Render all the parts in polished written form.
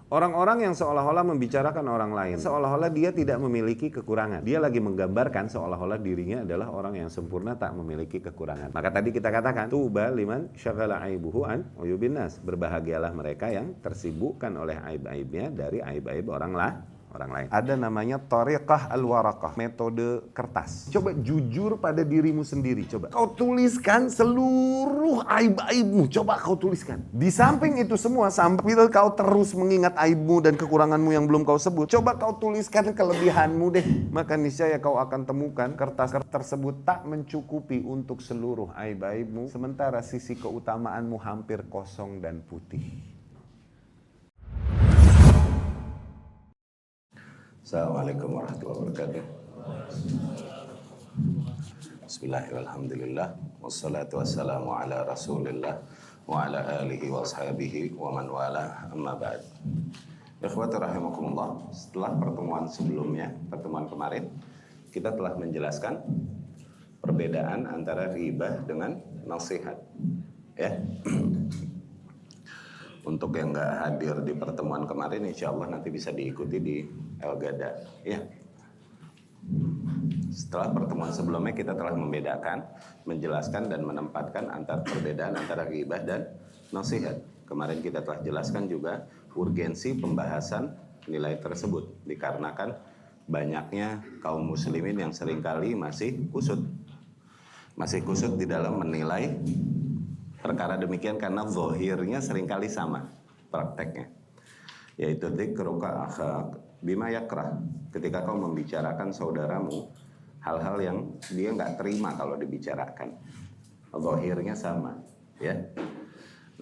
Orang-orang yang seolah-olah membicarakan orang lain, seolah-olah dia tidak memiliki kekurangan. Dia lagi menggambarkan seolah-olah dirinya adalah orang yang sempurna, tak memiliki kekurangan. Maka tadi kita katakan, tuba liman syaghala aibuhu an uyubin nas. Berbahagialah mereka yang tersibukkan oleh aib-aibnya dari aib-aib orang lain. Ada namanya thariqah al-waraqah, metode kertas. Coba jujur pada dirimu sendiri. Coba kau tuliskan seluruh aib-aibmu. Coba kau tuliskan. Di samping itu semua, sambil kau terus mengingat aibmu dan kekuranganmu yang belum kau sebut, coba kau tuliskan kelebihanmu deh. Maka niscaya kau akan temukan kertas tersebut tak mencukupi untuk seluruh aib-aibmu, sementara sisi keutamaanmu hampir kosong dan putih. Assalamualaikum warahmatullahi wabarakatuh. Bismillahirrahmanirrahim. Wassalatu wassalamu ala rasulillah wa ala alihi wa ashabihi wa man wala amma ba'd. Ikhwati rahimakumullah, setelah pertemuan sebelumnya, pertemuan kemarin, kita telah menjelaskan perbedaan antara ghibah dengan nasihat. Ya. Untuk yang nggak hadir di pertemuan kemarin, insya Allah nanti bisa diikuti di El-Gada. Ya. Setelah pertemuan sebelumnya kita telah membedakan, menjelaskan dan menempatkan perbedaan antara ghibah dan nasihat. Kemarin kita telah jelaskan juga urgensi pembahasan nilai tersebut dikarenakan banyaknya kaum muslimin yang seringkali masih kusut di dalam menilai perkara demikian karena zahirnya seringkali sama prakteknya, yaitu dzikruka akhak bima yakrah. Ketika kau membicarakan saudaramu hal-hal yang dia nggak terima kalau dibicarakan, zahirnya sama, ya.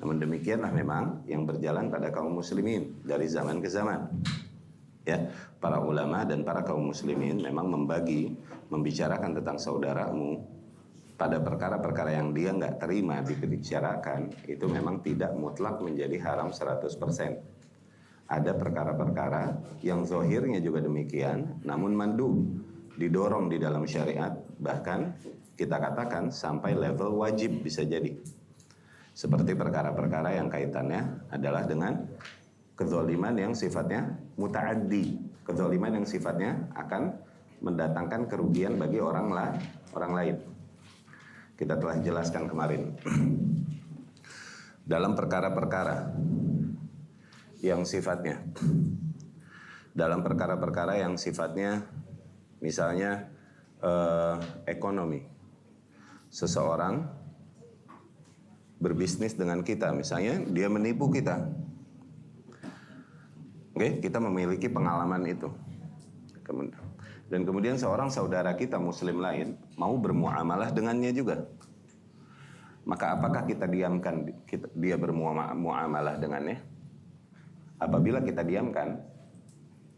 Namun demikianlah memang yang berjalan pada kaum muslimin dari zaman ke zaman, ya. Para ulama dan para kaum muslimin memang membicarakan tentang saudaramu pada perkara-perkara yang dia nggak terima dibicarakan, itu memang tidak mutlak menjadi haram 100%. Ada perkara-perkara yang zahirnya juga demikian, namun mandu, didorong di dalam syariat, bahkan kita katakan sampai level wajib bisa jadi. Seperti perkara-perkara yang kaitannya adalah dengan kezaliman yang sifatnya muta'addi, kezaliman yang sifatnya akan mendatangkan kerugian bagi orang lain. Kita telah jelaskan kemarin. Dalam perkara-perkara yang sifatnya misalnya ekonomi. Seseorang berbisnis dengan kita, misalnya dia menipu kita. Oke, kita memiliki pengalaman itu. Dan kemudian seorang saudara kita muslim lain mau bermuamalah dengannya juga. Maka apakah kita diamkan dia bermuamalah dengannya? Apabila kita diamkan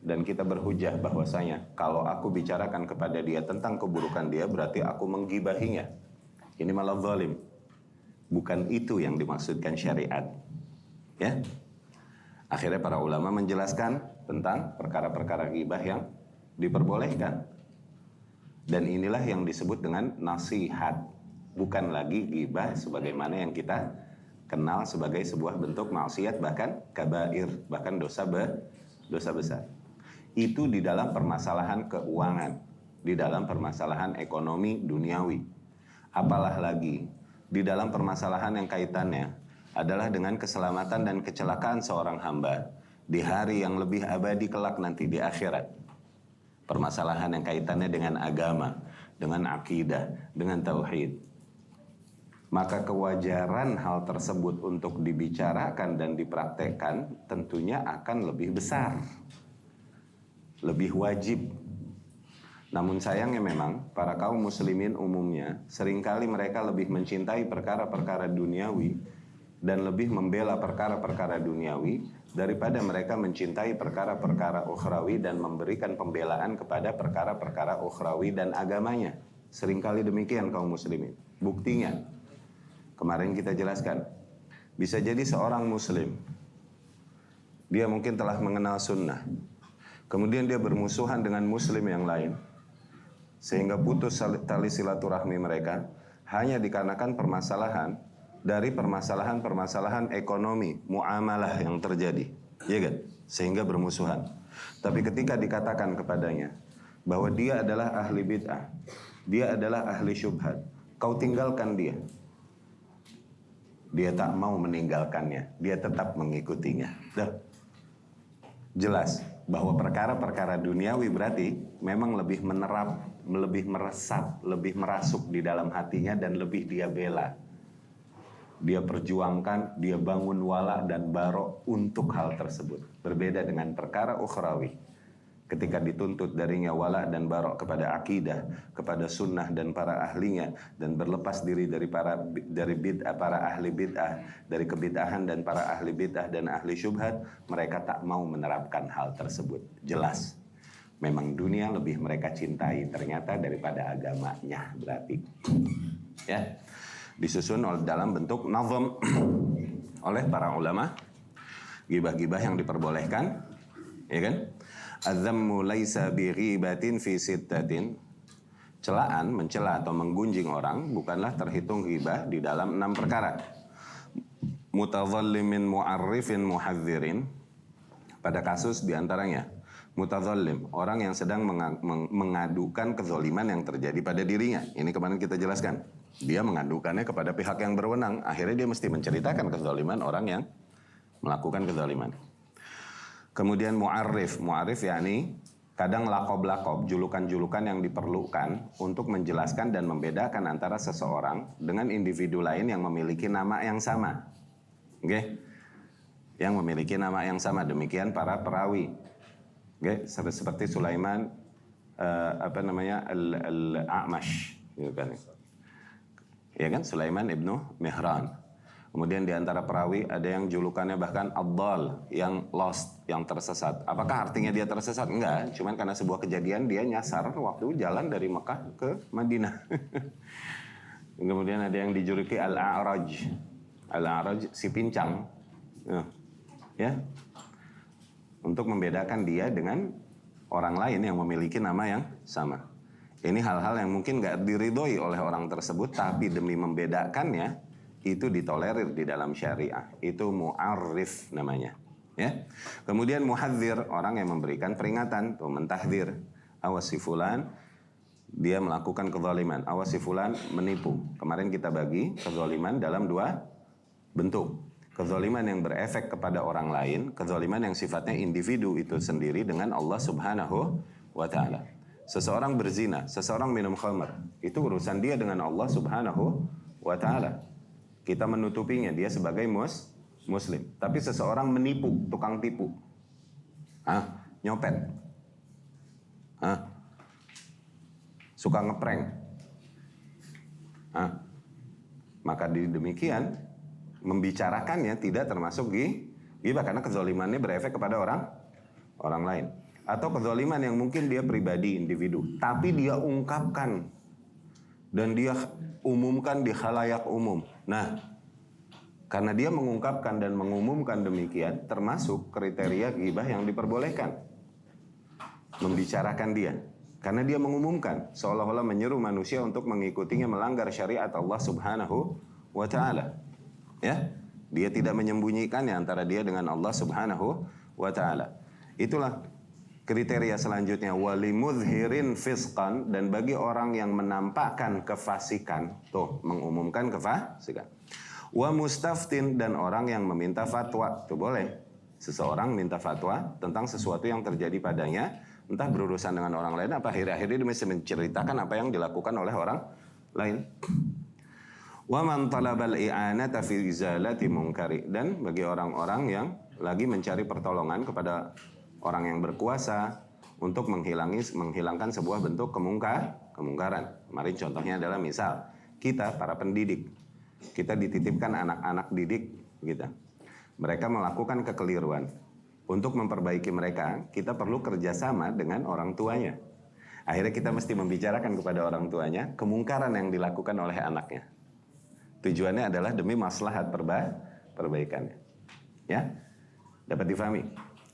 dan kita berhujah bahwasanya kalau aku bicarakan kepada dia tentang keburukan dia berarti aku menggibahinya. Ini malah zalim. Bukan itu yang dimaksudkan syariat. Ya. Akhirnya para ulama menjelaskan tentang perkara-perkara ghibah yang diperbolehkan. Dan inilah yang disebut dengan nasihat. Bukan lagi ghibah sebagaimana yang kita kenal sebagai sebuah bentuk maksiat, bahkan kabair, bahkan dosa besar. Itu di dalam permasalahan keuangan, di dalam permasalahan ekonomi duniawi. Apalah lagi di dalam permasalahan yang kaitannya adalah dengan keselamatan dan kecelakaan seorang hamba di hari yang lebih abadi kelak nanti di akhirat. Permasalahan yang kaitannya dengan agama, dengan akidah, dengan tauhid. Maka kewajaran hal tersebut untuk dibicarakan dan dipraktekkan tentunya akan lebih besar, lebih wajib. Namun sayangnya memang para kaum muslimin umumnya seringkali mereka lebih mencintai perkara-perkara duniawi dan lebih membela perkara-perkara duniawi daripada mereka mencintai perkara-perkara ukhrawi dan memberikan pembelaan kepada perkara-perkara ukhrawi dan agamanya. Seringkali demikian kaum muslimin. Buktinya, kemarin kita jelaskan, bisa jadi seorang muslim, dia mungkin telah mengenal sunnah, kemudian dia bermusuhan dengan muslim yang lain, sehingga putus tali silaturahmi mereka hanya dikarenakan permasalahan dari permasalahan-permasalahan ekonomi, muamalah yang terjadi. Iya kan? sehingga bermusuhan. Tapi ketika dikatakan kepadanya bahwa dia adalah ahli bid'ah, dia adalah ahli syubhat, kau tinggalkan dia. Dia tak mau meninggalkannya, dia tetap mengikutinya. Dah. Jelas bahwa perkara-perkara duniawi berarti memang lebih menerap, lebih meresap, lebih merasuk di dalam hatinya dan lebih dia bela. Dia perjuangkan, dia bangun wala dan barok untuk hal tersebut. Berbeda dengan perkara ukhrawi. Ketika dituntut darinya wala dan barok kepada akidah, kepada sunnah dan para ahlinya, dan berlepas diri dari bid'ah, para ahli bid'ah, dari kebid'ahan dan para ahli bid'ah dan ahli syubhat, mereka tak mau menerapkan hal tersebut. Jelas, memang dunia lebih mereka cintai ternyata daripada agamanya berarti. Ya, disusun dalam bentuk nazam oleh para ulama, gibah-gibah yang diperbolehkan, ya kan? Adzammu laisa bi ghibatin fi sittatin. Celaan, mencela atau menggunjing orang bukanlah terhitung ghibah di dalam 6 perkara. Mutadhallimin mu'arrifin muhadzirin. Pada kasus diantaranya mutadhallim, orang yang sedang mengadukan kezaliman yang terjadi pada dirinya. Ini kemarin kita jelaskan. Dia mengadukannya kepada pihak yang berwenang. Akhirnya dia mesti menceritakan kezaliman orang yang melakukan kezaliman. Kemudian mu'arrif yakni kadang lakob-lakob, julukan-julukan yang diperlukan untuk menjelaskan dan membedakan antara seseorang dengan individu lain yang memiliki nama yang sama. Oke? Yang memiliki nama yang sama, demikian para perawi. Oke? Seperti Sulaiman Al-A'mash, gitu kan. Ya kan? Sulaiman ibnu Mihran. Kemudian di antara perawi ada yang julukannya bahkan Abdal, yang lost, yang tersesat. Apakah artinya dia tersesat? Enggak, cuman karena sebuah kejadian dia nyasar waktu jalan dari Mekah ke Madinah. Kemudian ada yang dijuluki Al-A'raj. Al-A'raj, si pincang. Ya. Untuk membedakan dia dengan orang lain yang memiliki nama yang sama. Ini hal-hal yang mungkin gak diridhoi oleh orang tersebut, tapi demi membedakannya, itu ditolerir di dalam syariah. Itu mu'arrif namanya. Ya. Kemudian muhadzir, orang yang memberikan peringatan, tuh mentahdzir. Awas si fulan, dia melakukan kezaliman. Awas si fulan menipu. Kemarin kita bagi kezaliman dalam 2 bentuk. Kezaliman yang berefek kepada orang lain, kezaliman yang sifatnya individu itu sendiri dengan Allah Subhanahu wa taala. Seseorang berzina, seseorang minum khamr, itu urusan dia dengan Allah Subhanahu wa taala. Kita menutupinya, dia sebagai muslim. Tapi seseorang menipu, tukang tipu. Nyopet. Suka ngeprank. Maka demikian, membicarakannya tidak termasuk ghibah karena kezalimannya berefek kepada orang lain. Atau kezaliman yang mungkin dia pribadi, individu. Tapi dia ungkapkan. Dan dia umumkan di khalayak umum. Nah, karena dia mengungkapkan dan mengumumkan demikian, termasuk kriteria ghibah yang diperbolehkan. Membicarakan dia. Karena dia mengumumkan, seolah-olah menyeru manusia untuk mengikutinya melanggar syariat Allah Subhanahu wa ta'ala. Ya, dia tidak menyembunyikannya antara dia dengan Allah Subhanahu wa ta'ala. Itulah kriteria selanjutnya, walimudhirin fisqan, dan bagi orang yang menampakkan kefasikan, tuh mengumumkan kefasikan. Wa mustaftin, dan orang yang meminta fatwa, tuh boleh. Seseorang minta fatwa tentang sesuatu yang terjadi padanya, entah berurusan dengan orang lain, apa akhir-akhirnya dia mesti menceritakan apa yang dilakukan oleh orang lain. Wa man talabal i'anata fi izalati munkari, dan bagi orang-orang yang lagi mencari pertolongan kepada orang yang berkuasa untuk menghilangkan sebuah bentuk kemungkaran. Kemarin contohnya adalah misal kita para pendidik, kita dititipkan anak-anak didik kita. Mereka melakukan kekeliruan. Untuk memperbaiki mereka, kita perlu kerjasama dengan orang tuanya. Akhirnya kita mesti membicarakan kepada orang tuanya kemungkaran yang dilakukan oleh anaknya. Tujuannya adalah demi maslahat perbaikannya. Ya, dapat difahami?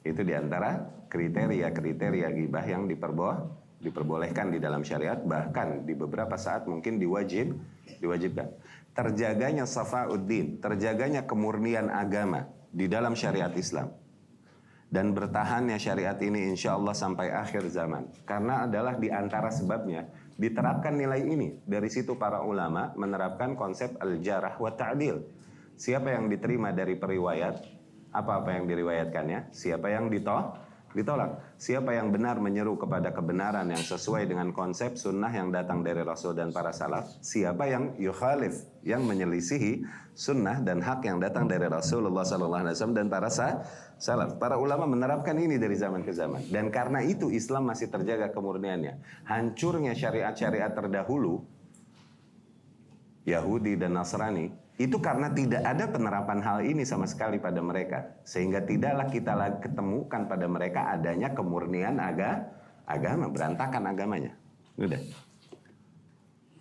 Itu diantara kriteria-kriteria ghibah yang diperbolehkan di dalam syariat, bahkan di beberapa saat mungkin diwajibkan. Terjaganya safa'uddin, terjaganya kemurnian agama di dalam syariat Islam. dan bertahannya syariat ini insya Allah sampai akhir zaman. Karena adalah di antara sebabnya diterapkan nilai ini. Dari situ para ulama menerapkan konsep al-jarah wa ta'dil. Siapa yang diterima dari periwayat, apa-apa yang diriwayatkannya, siapa yang ditolak. Siapa yang benar menyeru kepada kebenaran yang sesuai dengan konsep sunnah yang datang dari Rasul dan para salaf. Siapa yang yukhalif, yang menyelisihi sunnah dan hak yang datang dari Rasulullah SAW dan para salaf. Para ulama menerapkan ini dari zaman ke zaman. Dan karena itu Islam masih terjaga kemurniannya. Hancurnya syariat-syariat terdahulu, Yahudi dan Nasrani, itu karena tidak ada penerapan hal ini sama sekali pada mereka. Sehingga tidaklah kita ketemukan pada mereka adanya kemurnian agama, berantakan agamanya. Udah.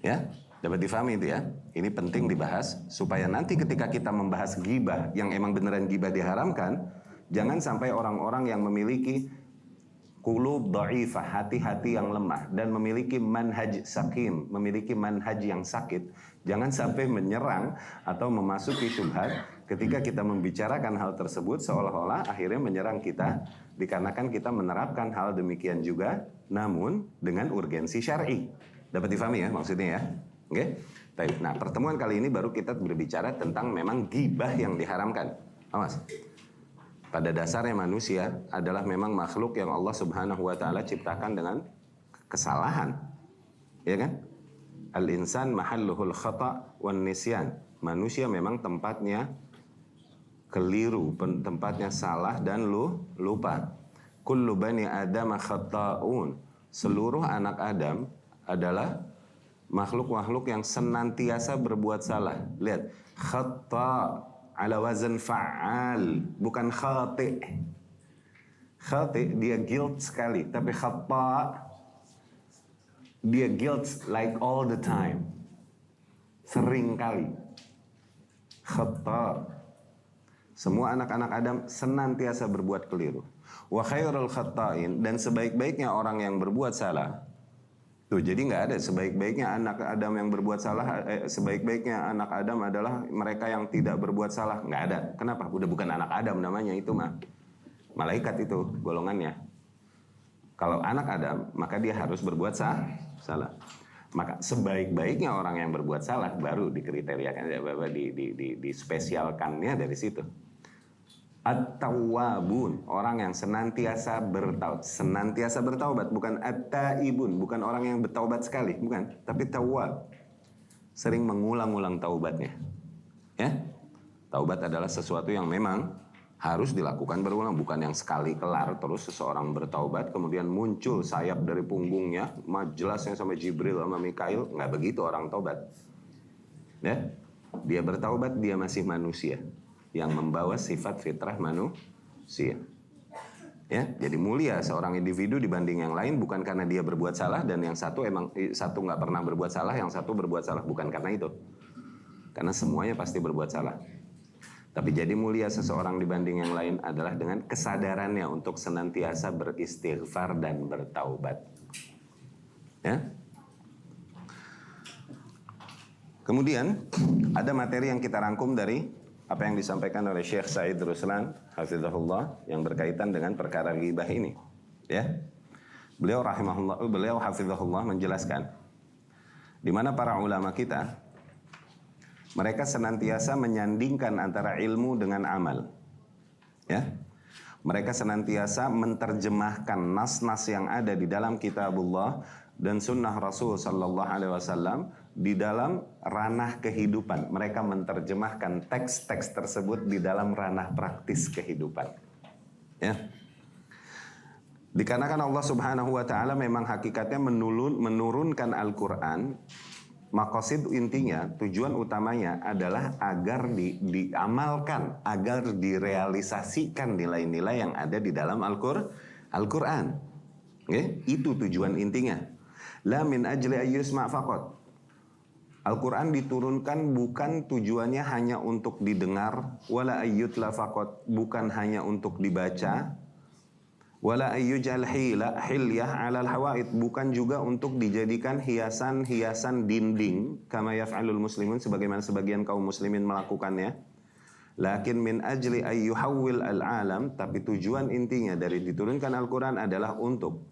Ya, dapat difahami itu ya. Ini penting dibahas supaya nanti ketika kita membahas ghibah yang emang beneran ghibah diharamkan, jangan sampai orang-orang yang memiliki qulub dha'ifah, hati-hati yang lemah dan memiliki manhaj sakim, memiliki manhaj yang sakit, jangan sampai menyerang atau memasuki syubhat ketika kita membicarakan hal tersebut seolah-olah akhirnya menyerang kita dikarenakan kita menerapkan hal demikian juga namun dengan urgensi syar'i. Dapat difahami ya maksudnya ya? Oke? Baik. Nah, pertemuan kali ini baru kita berbicara tentang memang ghibah yang diharamkan. Awas. Pada dasarnya manusia adalah memang makhluk yang Allah Subhanahu wa taala ciptakan dengan kesalahan. Ya kan? Al-insan mahalluhul khata' wan nisyan. Manusia memang tempatnya keliru, tempatnya salah dan lupa. Kullu bani Adam khata'un. Seluruh anak Adam adalah makhluk-makhluk yang senantiasa berbuat salah. Lihat, khata' ala wazan fa'al, bukan khati'. Khati' dia guilt sekali, tapi khata' dia guilt like all the time. Sering kali. Khata'. Semua anak-anak Adam senantiasa berbuat keliru. Wa khairul khata'in, dan sebaik-baiknya orang yang berbuat salah. Tuh, jadi nggak ada sebaik-baiknya anak Adam yang berbuat salah, sebaik-baiknya anak Adam adalah mereka yang tidak berbuat salah. Nggak ada. Kenapa? Udah bukan anak Adam namanya itu mah. Malaikat itu golongannya. Kalau anak Adam, maka dia harus berbuat salah. Maka sebaik-baiknya orang yang berbuat salah baru dikriteriakan, dispesialkannya dari situ. At-tawwabun, orang yang senantiasa bertaubat, bukan at-taibun, bukan orang yang bertaubat sekali, bukan, tapi tawwab, sering mengulang-ulang taubatnya. Ya, taubat adalah sesuatu yang memang harus dilakukan berulang, bukan yang sekali kelar terus seseorang bertaubat kemudian muncul sayap dari punggungnya, jelasnya sama Jibril sama Mikail, nggak begitu orang taubat. Ya, dia bertaubat, dia masih manusia yang membawa sifat fitrah manusia. Ya, jadi mulia seorang individu dibanding yang lain bukan karena dia berbuat salah dan yang satu nggak pernah berbuat salah, yang satu berbuat salah, bukan karena itu. Karena semuanya pasti berbuat salah. Tapi jadi mulia seseorang dibanding yang lain adalah dengan kesadarannya untuk senantiasa beristighfar dan bertaubat. Ya. Kemudian ada materi yang kita rangkum dari apa yang disampaikan oleh Syekh Said Ruslan hafizahullah yang berkaitan dengan perkara ghibah ini. Ya. Beliau hafizahullah menjelaskan di mana para ulama kita mereka senantiasa menyandingkan antara ilmu dengan amal. Ya. Mereka senantiasa menerjemahkan nas-nas yang ada di dalam kitabullah dan sunnah Rasul sallallahu alaihi wasallam di dalam ranah kehidupan. Mereka menerjemahkan teks-teks tersebut di dalam ranah praktis kehidupan. Ya. Dikarenakan Allah Subhanahu wa taala memang hakikatnya menurunkan Al-Qur'an, maqasid intinya, tujuan utamanya adalah agar diamalkan, agar direalisasikan nilai-nilai yang ada di dalam Al-Qur'an. Okay? Itu tujuan intinya. La min ajli ayyusma faqat. Al-Quran diturunkan bukan tujuannya hanya untuk didengar, wala ayyutla faqat, bukan hanya untuk dibaca, wala ayyujal hilyah alal hawaid, bukan juga untuk dijadikan hiasan-hiasan dinding, kama yaf'alul muslimun, sebagaimana sebagian kaum muslimin melakukannya. Lakin min ajli ayyuhawwil al-alam, tapi tujuan intinya dari diturunkan Al-Quran adalah untuk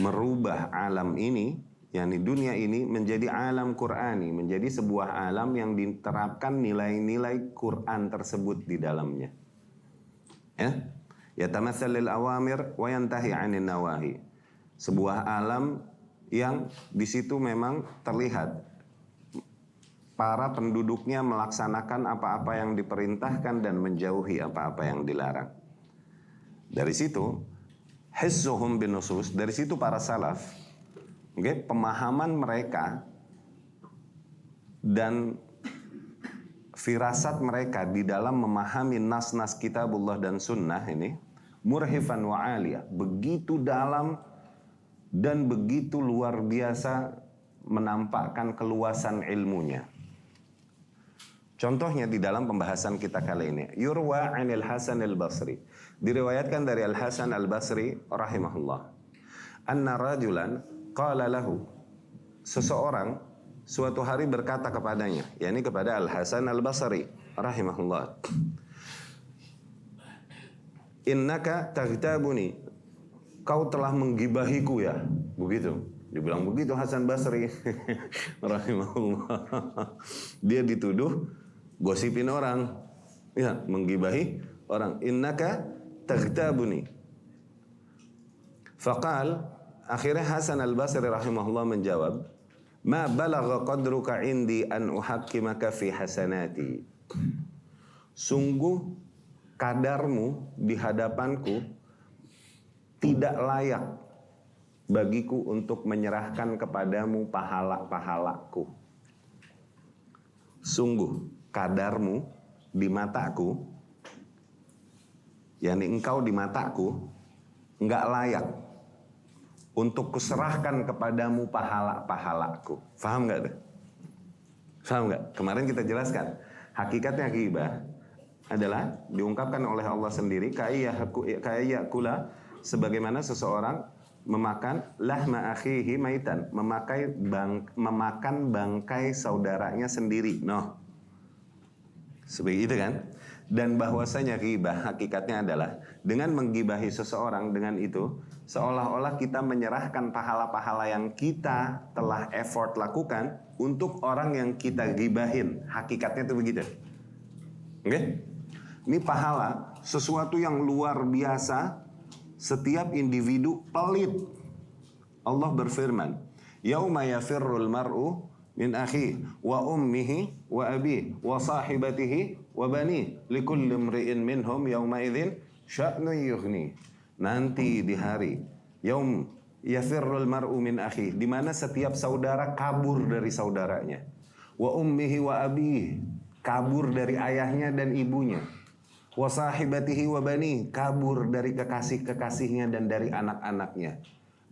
merubah alam ini, yakni dunia ini menjadi alam Qur'ani, menjadi sebuah alam yang diterapkan nilai-nilai Quran tersebut di dalamnya. Ya, yatamathal lil awamir wa yantahi 'anil nawahi. Sebuah alam yang di situ memang terlihat para penduduknya melaksanakan apa-apa yang diperintahkan dan menjauhi apa-apa yang dilarang. Dari situ, hissuhum bin nusus, dari situ para salaf, pemahaman mereka dan firasat mereka di dalam memahami nas-nas kitabullah dan sunnah ini, murhifan wa aliyah, begitu dalam dan begitu luar biasa menampakkan keluasan ilmunya. Contohnya di dalam pembahasan kita kali ini, yurwa 'anil Hasan al-Basri, diriwayatkan dari Al-Hasan al-Basri rahimahullah, anna rajulan qala lahu, seseorang suatu hari berkata kepadanya, yakni kepada Al-Hasan al-Basri rahimahullah, innaka taghtabuni, kau telah menggibahiku ya, begitu. Dibilang begitu Hasan Basri rahimahullah. Dia dituduh gosipin orang, ya, menggibahi orang. Innaka taghtabuni. Faqal, akhirnya Hasan al-Basri rahimahullah menjawab, ma balagha qadruka indi an uhakkimaka fi hasanati. Sungguh kadarmu di hadapanku tidak layak bagiku untuk menyerahkan kepadamu pahala-pahalaku. Sungguh kadarmu di mataku, yakni engkau di mataku, enggak layak untuk kuserahkan kepadamu pahala-pahalaku. Faham enggak deh? Faham enggak? Kemarin kita jelaskan, hakikatnya ghibah adalah diungkapkan oleh Allah sendiri, kaya kula, sebagaimana seseorang memakan lahma akhihi maitan, memakan bangkai saudaranya sendiri. Noh, seperti itu kan? Dan bahwasanya ghibah hakikatnya adalah dengan menggibahi seseorang, dengan itu seolah-olah kita menyerahkan pahala-pahala yang kita telah effort lakukan untuk orang yang kita gibahin. Hakikatnya itu begitu. Oke? Ini pahala, sesuatu yang luar biasa. Setiap individu pelit. Allah berfirman, yauma yafirrul mar'u min akhi wa ummihi wa abi wa sahibatihi wa bani likulli imri'in minhum yauma idzin sya'nun yughni. Nanti di hari yaum yafirrul mar'u min akhi, di mana setiap saudara kabur dari saudaranya, wa ummihi wa abi, kabur dari ayahnya dan ibunya, wa sahibatihi wa bani, kabur dari kekasih-kekasihnya dan dari anak-anaknya.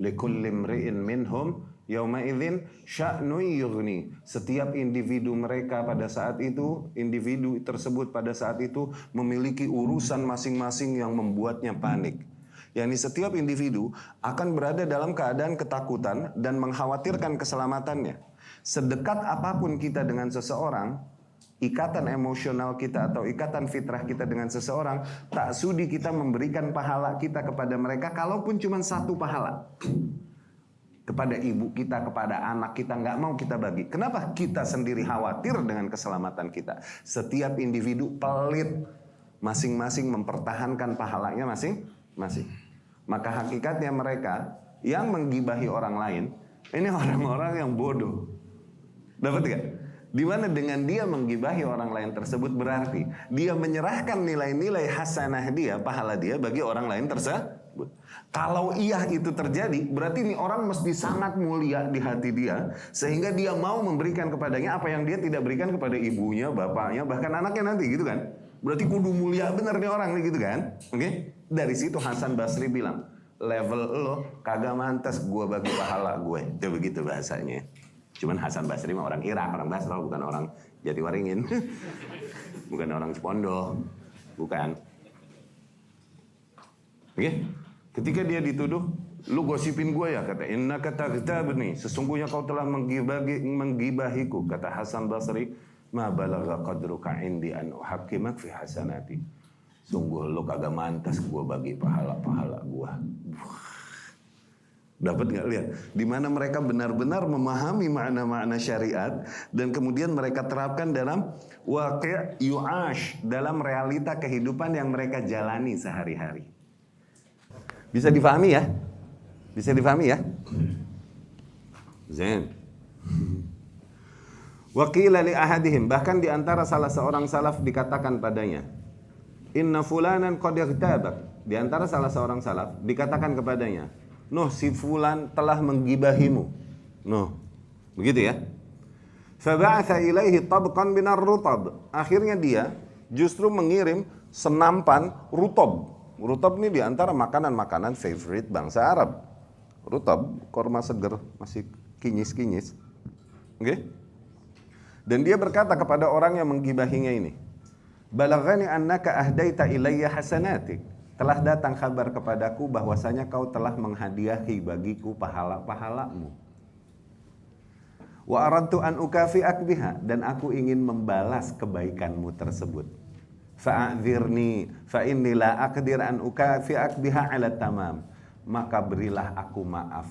Likulli imri'in minhum yauma idzin sya'nun yughni. Setiap individu mereka pada saat itu, individu tersebut pada saat itu memiliki urusan masing-masing yang membuatnya panik. yakni setiap individu akan berada dalam keadaan ketakutan dan mengkhawatirkan keselamatannya. Sedekat apapun kita dengan seseorang, ikatan emosional kita atau ikatan fitrah kita dengan seseorang, tak sudi kita memberikan pahala kita kepada mereka, kalaupun cuma satu pahala. Kepada ibu kita, kepada anak kita, nggak mau kita bagi. Kenapa? Kita sendiri khawatir dengan keselamatan kita. Setiap individu pelit, masing-masing mempertahankan pahalanya masing-masing. Maka hakikatnya mereka yang menggibahi orang lain, ini orang-orang yang bodoh. Dapat gak? Dimana dengan dia menggibahi orang lain tersebut berarti dia menyerahkan nilai-nilai hasanah dia, pahala dia bagi orang lain tersebut. Kalau iya itu terjadi, berarti ini orang mesti sangat mulia di hati dia, sehingga dia mau memberikan kepadanya apa yang dia tidak berikan kepada ibunya, bapaknya, bahkan anaknya nanti, gitu kan? Berarti kudu mulia bener nih orang nih, gitu kan? Oke? Dari situ Hasan Basri bilang, level lo kagak mantas gue bagi pahala gue. Itu begitu bahasanya. Cuman Hasan Basri mah orang Irak, orang Basra, bukan orang Jatiwaringin. Bukan orang Cipondo. Bukan. Oke? Ketika dia dituduh, lu gosipin gue ya, kata innaka taghtabni, sesungguhnya kau telah menggibahiku, kata Hasan Basri, Ma balagha qadruka indi an uhakkimak fi hasanati. Sungguh lu kagak mantas gua bagi pahala-pahala gua. Dapat nggak lihat? Di mana mereka benar-benar memahami makna-makna syariat dan kemudian mereka terapkan dalam waqi' yu'ash, dalam realita kehidupan yang mereka jalani sehari-hari. Bisa difahami ya? Bisa difahami ya? Zain. Wa qila li ahadihim, bahkan di antara salah seorang salaf dikatakan padanya, inna fulanan qad ightabak. Di antara salah seorang salaf dikatakan kepadanya, Nuh, si fulan telah menggibahimu. Nuh, begitu ya. Fa ba'atha ilaihi tabqan binar rutab. Akhirnya dia justru mengirim senampan rutab. Rutab ini di antara makanan-makanan favorite bangsa Arab. Rutab, korma seger, masih kinyis-kinyis. Oke? Dan dia berkata kepada orang yang menggibahinya ini, Balaghani annaka ahdaita ilayya hasanatik. Telah datang kabar kepadaku bahwasanya kau telah menghadiahi bagiku pahala-pahalamu. Wa aradtu an ukafi'ak biha, dan aku ingin membalas kebaikanmu tersebut. Fa'adzirni fa inni la aqdir an ukafi'ak biha 'ala tamam. Maka berilah aku maaf.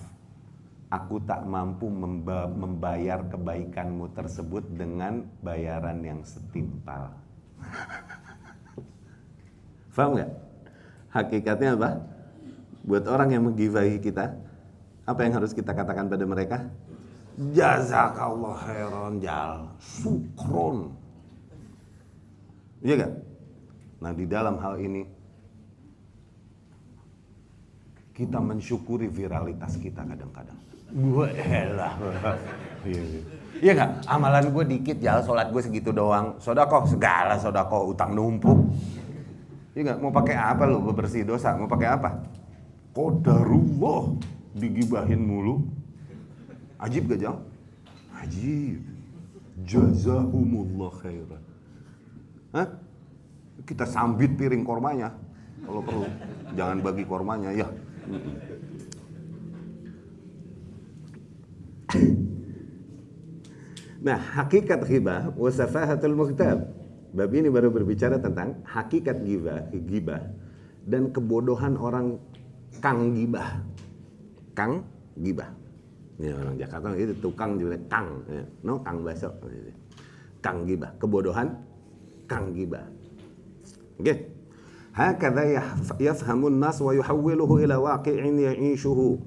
Aku tak mampu membayar kebaikanmu tersebut dengan bayaran yang setimpal. Faham gak? Hakikatnya apa? Buat orang yang menggibahi kita, apa yang harus kita katakan pada mereka? Jazakallah khairan jal, syukron. Iya gak? Nah, di dalam hal ini kita mensyukuri viralitas kita kadang-kadang. Gue elah. Iya gak? Amalan gue dikit, jal, sholat gue segitu doang. Sodakoh, segala sodakoh, utang numpuk. Iya gak? Mau pakai apa lu bebersih dosa? Mau pakai apa? Qadarullah, digibahin mulu. Ajib gak, jal? Ajib. Jazahumullah khairan. Hah? Kita sambit piring kormanya kalau perlu. Jangan bagi kormanya ya. Nah, hakikat ghibah wa safahatul mughtab. Bab ini baru berbicara tentang hakikat ghibah dan kebodohan orang kang ghibah. Kang ghibah. Ini orang Jakarta itu tukang juga kang, ya. No kang baso. Kang ghibah, kebodohan kang ghibah. Oke. Hakadha yafhamun nas wa yuhawwiluhu ila waqi'in ya'ishuhu.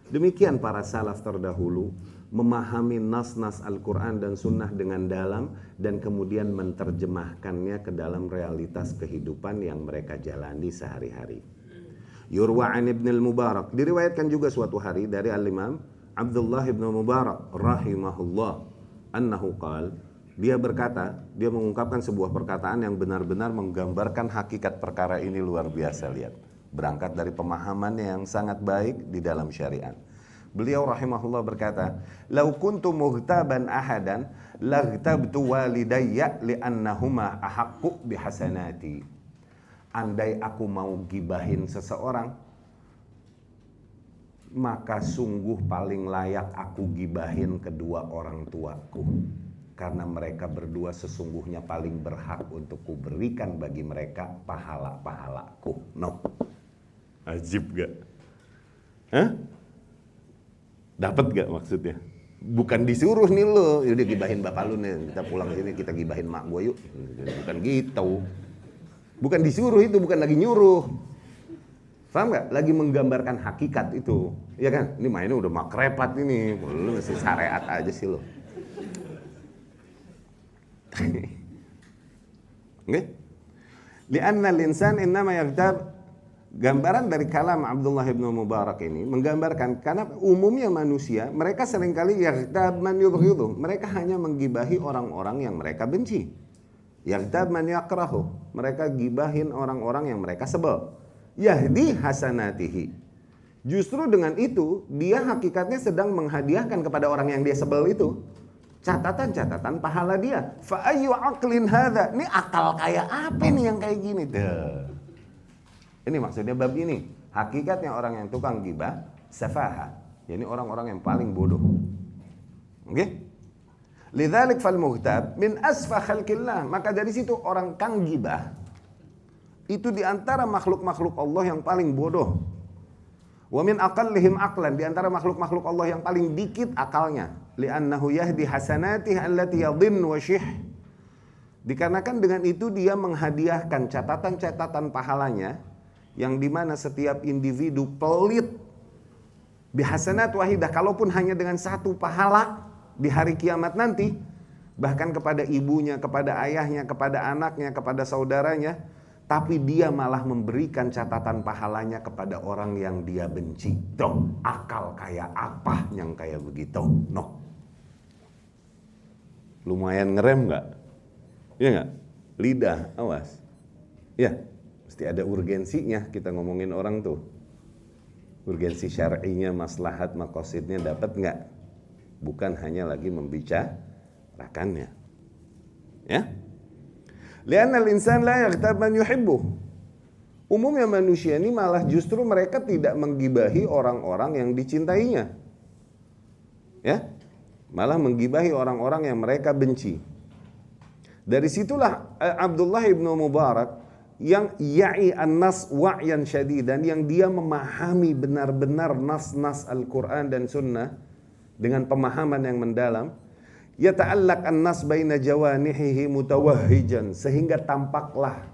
Demikian para salaf terdahulu memahami nas-nas Al-Quran dan Sunnah dengan dalam dan kemudian menerjemahkannya ke dalam realitas kehidupan yang mereka jalani sehari-hari. Yurwa an Ibn al-Mubarak, diriwayatkan juga suatu hari dari Al-Imam Abdullah ibn Mubarak rahimahullah annahu qala, dia berkata, dia mengungkapkan sebuah perkataan yang benar-benar menggambarkan hakikat perkara ini luar biasa. Lihat, berangkat dari pemahaman yang sangat baik di dalam syariat. Beliau rahimahullah berkata, "Lau kuntu mughtaban ahadan, laghtabtu walidayya li'annahuma ahaqqu bihasanati." Andai aku mau gibahin seseorang, maka sungguh paling layak aku gibahin kedua orang tuaku. Karena mereka berdua sesungguhnya paling berhak untuk kuberikan bagi mereka pahala-pahalaku. No. Ajib gak? Hah? Dapat gak maksudnya? Bukan disuruh nih lo, yaudah gibahin bapak lu nih, kita pulang sini kita gibahin mak gue yuk. Bukan gitu. Bukan disuruh itu, bukan lagi nyuruh. Paham gak? Lagi menggambarkan hakikat itu. Iya kan? Ini mainnya udah makrepat ini. Lu masih syariat aja sih lo. Oke? Lianna al-insan innama yaghtab. Gambaran dari kalam Abdullah ibn Mubarak ini menggambarkan karena umumnya manusia mereka seringkali yaghtab man yubghidu, mereka hanya menggibahi orang-orang yang mereka benci. Yaghtab man yakrahu, mereka gibahin orang-orang yang mereka sebel. Yahdi hasanatihi, justru dengan itu dia hakikatnya sedang menghadiahkan kepada orang yang dia sebel itu catatan-catatan pahala dia. Fa ayyu aqlin hadza, ini akal kayak apa nih yang kayak gini? Ini maksudnya bab ini. Hakikatnya orang yang tukang gibah, safaha. Jadi orang-orang yang paling bodoh. Oke? Lidzalik fal mughtab min asfa khalqillah. Maka dari situ orang kang gibah itu di antara makhluk-makhluk Allah yang paling bodoh. Wa min aqallihim aqlan, di antara makhluk-makhluk Allah yang paling dikit akalnya. Li'annahu yahdi hasanatihi allati yadhin wa shih. Dikarenakan dengan itu dia menghadiahkan catatan-catatan pahalanya yang dimana setiap individu pelit bihasanat wahidah, kalaupun hanya dengan satu pahala di hari kiamat nanti, bahkan kepada ibunya, kepada ayahnya, kepada anaknya, kepada saudaranya, tapi dia malah memberikan catatan pahalanya kepada orang yang dia benci. Tuh, akal kayak apa yang kayak begitu? No. Lumayan ngerem nggak? Iya nggak? Lidah, awas. Ya, mesti ada urgensinya kita ngomongin orang tuh. Urgensi syar'inya, maslahat, maqasidnya dapat nggak? Bukan hanya lagi membicarakannya. Ya? Li'anna al-insan la yaghtab man yuhibbu. Umumnya manusia ini malah justru mereka tidak menggibahi orang-orang yang dicintainya. Ya? Malah menggibahi orang-orang yang mereka benci. Dari situlah Abdullah ibn Mubarak yang ya'i an-nas wa'yan syadidan, yang dia memahami benar-benar nas-nas Al-Quran dan Sunnah dengan pemahaman yang mendalam, yata'allaq an-nas baina jawanihihi mutawahhijan, sehingga tampaklah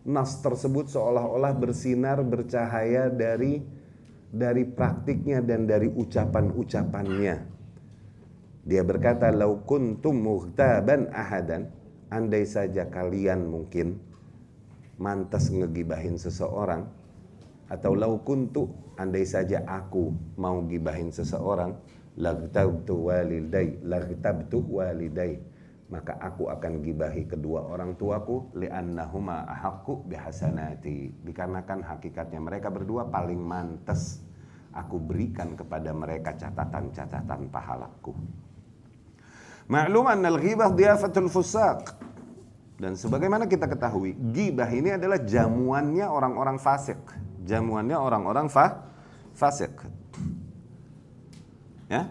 nas tersebut seolah-olah bersinar, bercahaya dari praktiknya dan dari ucapan-ucapannya. Dia berkata, lau kuntum mughtaban ahadan, andai saja kalian mungkin mantas ngegibahin seseorang, atau lau kuntu, andai saja aku mau gibahin seseorang, laghtabtu walidai, maka aku akan gibahi kedua orang tuaku, li'annahuma ahaqqu bihasanati, dikarenakan hakikatnya mereka berdua paling mantas aku berikan kepada mereka catatan-catatan pahalaku. Ma'lum annal ghibah diyafatul fusaq. Dan sebagaimana kita ketahui, ghibah ini adalah jamuannya orang-orang fasik. Jamuannya orang-orang fasik. Ya?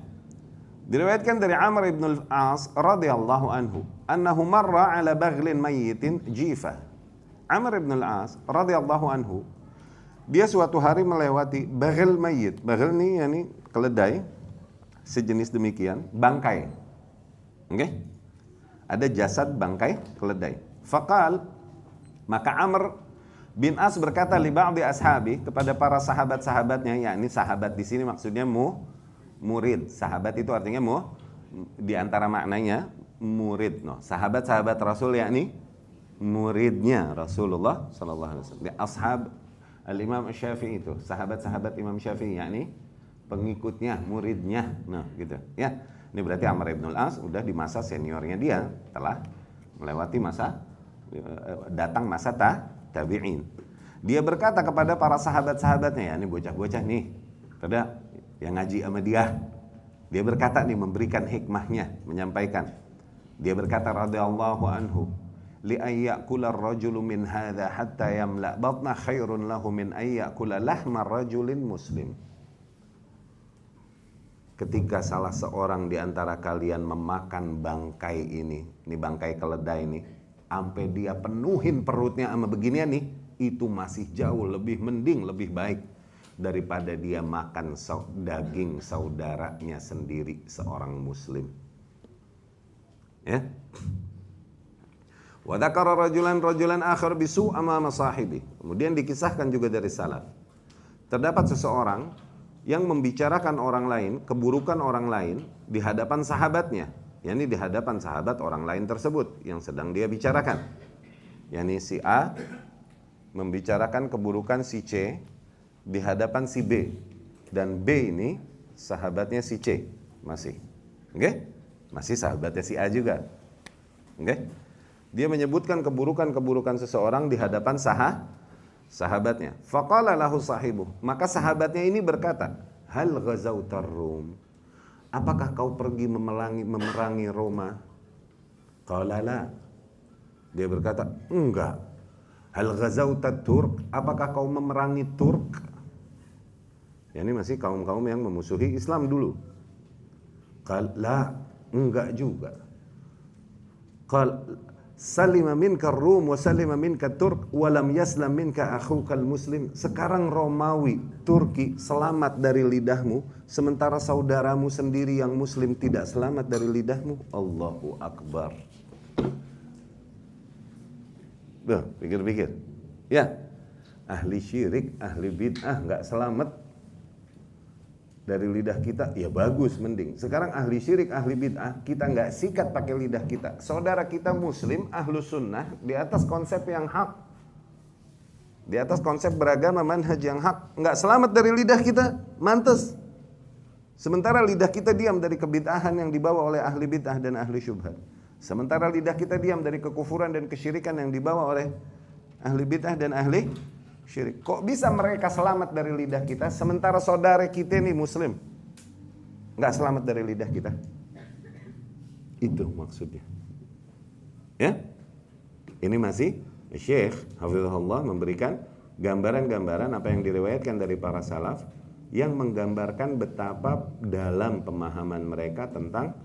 Diriwayatkan dari Amr ibn al-As radhiyallahu anhu, annahu marra ala baghlin mayyitin jifa. Amr ibn al-As radhiyallahu anhu, dia suatu hari melewati baghl mayyit. Baghl ini yakni keledai sejenis demikian, bangkai. Oke? Okay? Ada jasad bangkai keledai. Faqal, maka Amr bin As berkata li ba'di ashabi, kepada para sahabat-sahabatnya, yakni sahabat di sini maksudnya murid. Sahabat itu artinya di antara maknanya murid. No, sahabat-sahabat Rasul yakni muridnya Rasulullah sallallahu alaihi wasallam. Ashab al-Imam Syafi'i itu, sahabat-sahabat Imam Syafi'i yakni pengikutnya, muridnya. Nah, gitu. Ya. Ini berarti Amr ibn al-As udah di masa seniornya dia, telah melewati datang masa tabi'in. Dia berkata kepada para sahabat-sahabatnya, ya ini bocah-bocah nih, pada yang ngaji sama dia. Dia berkata nih, memberikan hikmahnya, menyampaikan. Dia berkata radhiyallahu anhu, li ayyakula ar-rajulu min hadha hatta yamla batna khairun lahu min ayyakula lahma rajulin muslim. Ketika salah seorang di antara kalian memakan bangkai ini bangkai keledai ini, sampai dia penuhin perutnya sama beginian nih, itu masih jauh lebih mending, lebih baik daripada dia makan daging saudaranya sendiri, seorang muslim. Ya. Wa dzakara rajulan akhar bisu amama sahibi. Kemudian dikisahkan juga dari salaf, terdapat seseorang yang membicarakan orang lain, keburukan orang lain di hadapan sahabatnya, yakni di hadapan sahabat orang lain tersebut yang sedang dia bicarakan. Yakni si A membicarakan keburukan si C di hadapan si B, dan B ini sahabatnya si C masih. Oke? Masih sahabatnya si A juga. Oke? Dia menyebutkan keburukan-keburukan seseorang di hadapan sahabatnya. Faqala lahu sahibu, maka sahabatnya ini berkata, hal ghazautar Rum, apakah kau pergi memerangi Roma? Qala la, dia berkata, enggak. Hal ghazautat Turk, apakah kau memerangi Turk? Ya, ini masih kaum-kaum yang memusuhi Islam dulu. Qala la, enggak juga. Qal salima minka Rum wa salima minka Turk wa lam yaslam minka akhukal muslim. Sekarang Romawi, Turki selamat dari lidahmu, sementara saudaramu sendiri yang muslim tidak selamat dari lidahmu. Allahu Akbar. Pikir-pikir. Ya, ahli syirik, ahli bid'ah nggak selamat dari lidah kita, ya bagus mending. Sekarang ahli syirik, ahli bid'ah, kita nggak sikat pakai lidah kita. Saudara kita muslim, ahlu sunnah, di atas konsep yang hak, di atas konsep beragama manhaj yang hak, nggak selamat dari lidah kita, mantes. Sementara lidah kita diam dari kebid'ahan yang dibawa oleh ahli bid'ah dan ahli syubhat. Sementara lidah kita diam dari kekufuran dan kesyirikan yang dibawa oleh ahli bid'ah dan ahli syirik. Kok bisa mereka selamat dari lidah kita, sementara saudara kita ini muslim nggak selamat dari lidah kita? Itu maksudnya. Ya, ini masih Syekh Hafizahullah memberikan gambaran-gambaran apa yang diriwayatkan dari para salaf yang menggambarkan betapa dalam pemahaman mereka tentang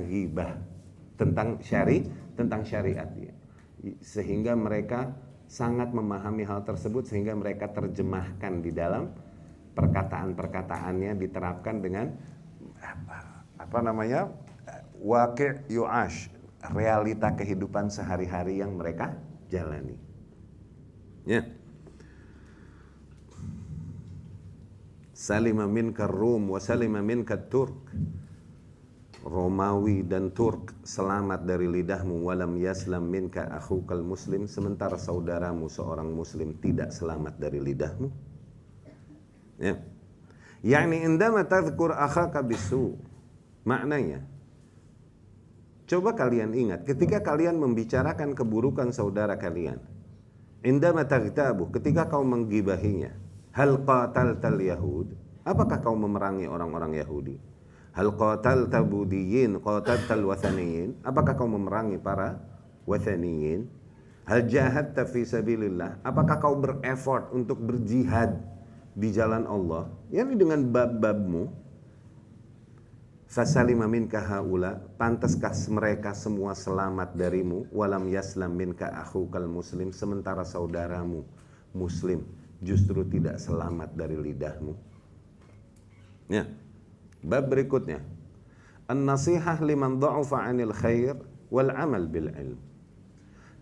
ghibah, tentang syariat ya. Sehingga mereka sangat memahami hal tersebut, sehingga mereka terjemahkan di dalam perkataan-perkataannya, diterapkan dengan waqi' yu'ash, realita kehidupan sehari-hari yang mereka jalani. Ya. Salima minka Rum wa salima minka Turk. Romawi dan Turk selamat dari lidahmu, walam yaslam minka akhukal muslim, sementara saudaramu seorang muslim tidak selamat dari lidahmu. Ya. Yani indama tadhkur akhaka bisu. Maknanya, coba kalian ingat ketika kalian membicarakan keburukan saudara kalian. Indama taghtabu, ketika kau menggibahinya. Hal qataltal yahud, apakah kau memerangi orang-orang Yahudi? Hal qatalta budiyin qataltal wathaniyin, apakah kau memerangi para wathaniyin? Hal jahadta fi sabilillah, apakah kau bereffort untuk berjihad di jalan Allah? Yani dengan bab-babmu. Fasalima minka haula, pantaskah mereka semua selamat darimu? Walam yaslam minka akhukal muslim, sementara saudaramu muslim justru tidak selamat dari lidahmu. Ya. Bab berikutnya, an-nasihah liman dha'ufa 'anil khair wal 'amal bil ilm.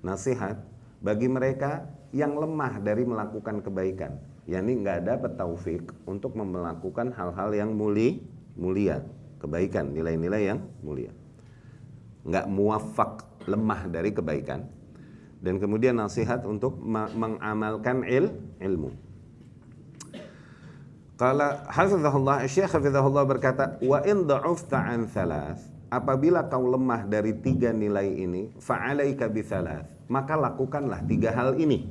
Nasihat bagi mereka yang lemah dari melakukan kebaikan, yakni enggak dapat taufik untuk melakukan hal-hal yang mulia, kebaikan, nilai-nilai yang mulia. Enggak muwaffaq, lemah dari kebaikan. Dan kemudian nasihat untuk mengamalkan ilmu. Qala hafizahullah, Syekh hafizahullah berkata, wa in dha'ufta an thalath, apabila kau lemah dari 3 nilai ini, fa'alaika bi thalath, maka lakukanlah 3 hal ini.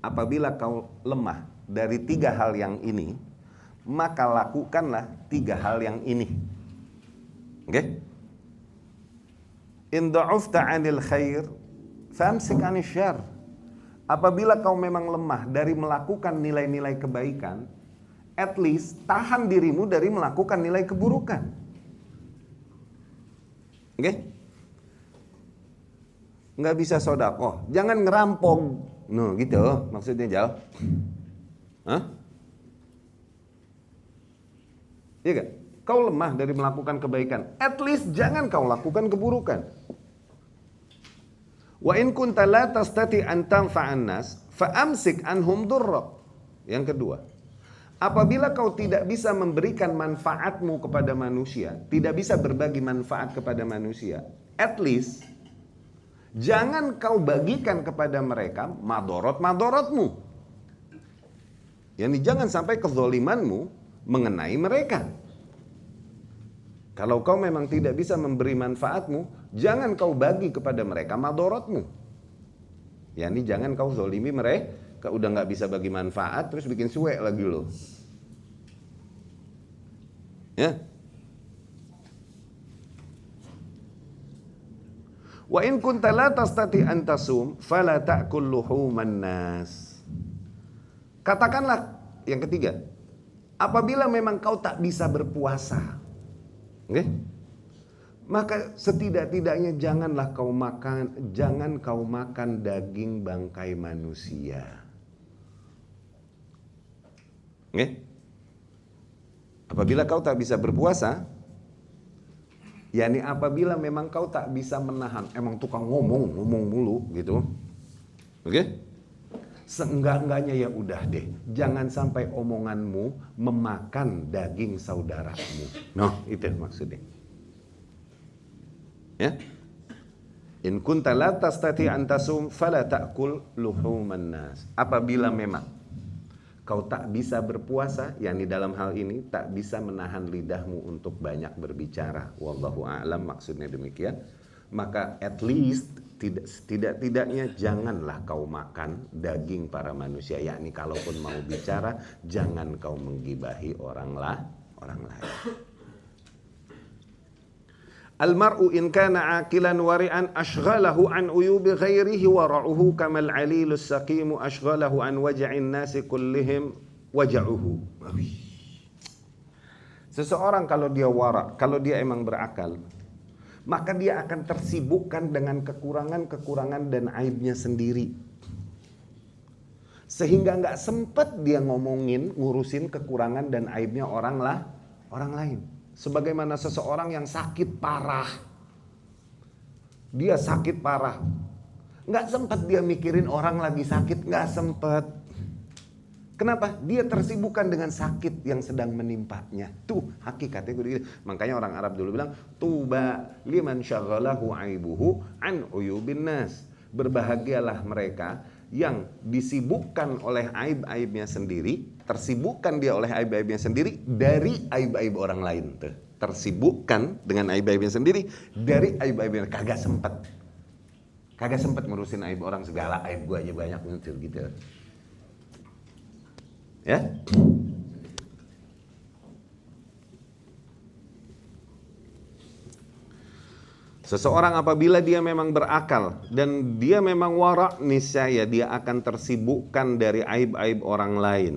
Apabila kau lemah dari 3 hal yang ini, maka lakukanlah 3 hal yang ini. Oke? In dha'ufta 'anil khair famsik 'anil syarr. Apabila kau memang lemah dari melakukan nilai-nilai kebaikan, at least tahan dirimu dari melakukan nilai keburukan. Oke? Nggak bisa sedekah, jangan ngerampok. No, gitu maksudnya, Jal. Hah? Iya gak? Kau lemah dari melakukan kebaikan, at least jangan kau lakukan keburukan. Wa in kunta la tastati an tanfa'an nas fa amsik anhum durra. Yang kedua, apabila kau tidak bisa memberikan manfaatmu kepada manusia, tidak bisa berbagi manfaat kepada manusia, at least jangan kau bagikan kepada mereka madorot-madorotmu. Yani jangan sampai kezolimanmu mengenai mereka. Kalau kau memang tidak bisa memberi manfaatmu, jangan kau bagi kepada mereka madorotmu. Yani jangan kau zolimi mereka, udah gak bisa bagi manfaat, terus bikin suek lagi loh. Ya. Wa in kunta la tastati an tasum fala ta'kul luhuman nas. Katakanlah yang ketiga, apabila memang kau tak bisa berpuasa, okay, Maka setidak-tidaknya jangan kau makan daging bangkai manusia. Oke? Apabila kau tak bisa berpuasa, yakni apabila memang kau tak bisa menahan, emang tukang ngomong mulu gitu. Oke? Seenggak-enggaknya ya udah deh, jangan sampai omonganmu memakan daging saudaramu. Noh, itu maksudnya. Ya. In kunta la tastati an tasum fala ta'kul luhuman nas. Apabila memang kau tak bisa berpuasa, yakni dalam hal ini tak bisa menahan lidahmu untuk banyak berbicara, wallahu a'lam maksudnya demikian, maka at least tidak-tidaknya janganlah kau makan daging para manusia, yakni kalaupun mau bicara jangan kau menggibahi orang lain. Al-mar'u in kana aqilan wari'an ashghalahu an uyubi ghairihi wara'uhu kamal 'alilus saqimu ashghalahu an waja'in nasi kullihim waja'uhu. Seseorang kalau dia wara', kalau dia emang berakal, maka dia akan tersibukkan dengan kekurangan-kekurangan dan aibnya sendiri. Sehingga nggak sempat dia ngurusin kekurangan dan aibnya orang lain. Sebagaimana seseorang yang sakit parah. Dia sakit parah. Nggak sempat dia mikirin orang lagi sakit, nggak sempat. Kenapa? Dia tersibukkan dengan sakit yang sedang menimpanya. Tuh hakikatnya gitu. Makanya orang Arab dulu bilang, tuba liman syaghalahu aibuhu an uyubin nas. Berbahagialah mereka yang disibukkan oleh aib-aibnya sendiri, tersibukkan dia oleh aib-aibnya sendiri dari aib-aib orang lain. Tuh. Tersibukkan dengan aib-aibnya sendiri dari aib-aibnya. Kagak sempat ngurusin aib orang, segala aib gua aja banyak gitu. Ya. Seseorang apabila dia memang berakal dan dia memang wara', niscaya dia akan tersibukkan dari aib-aib orang lain.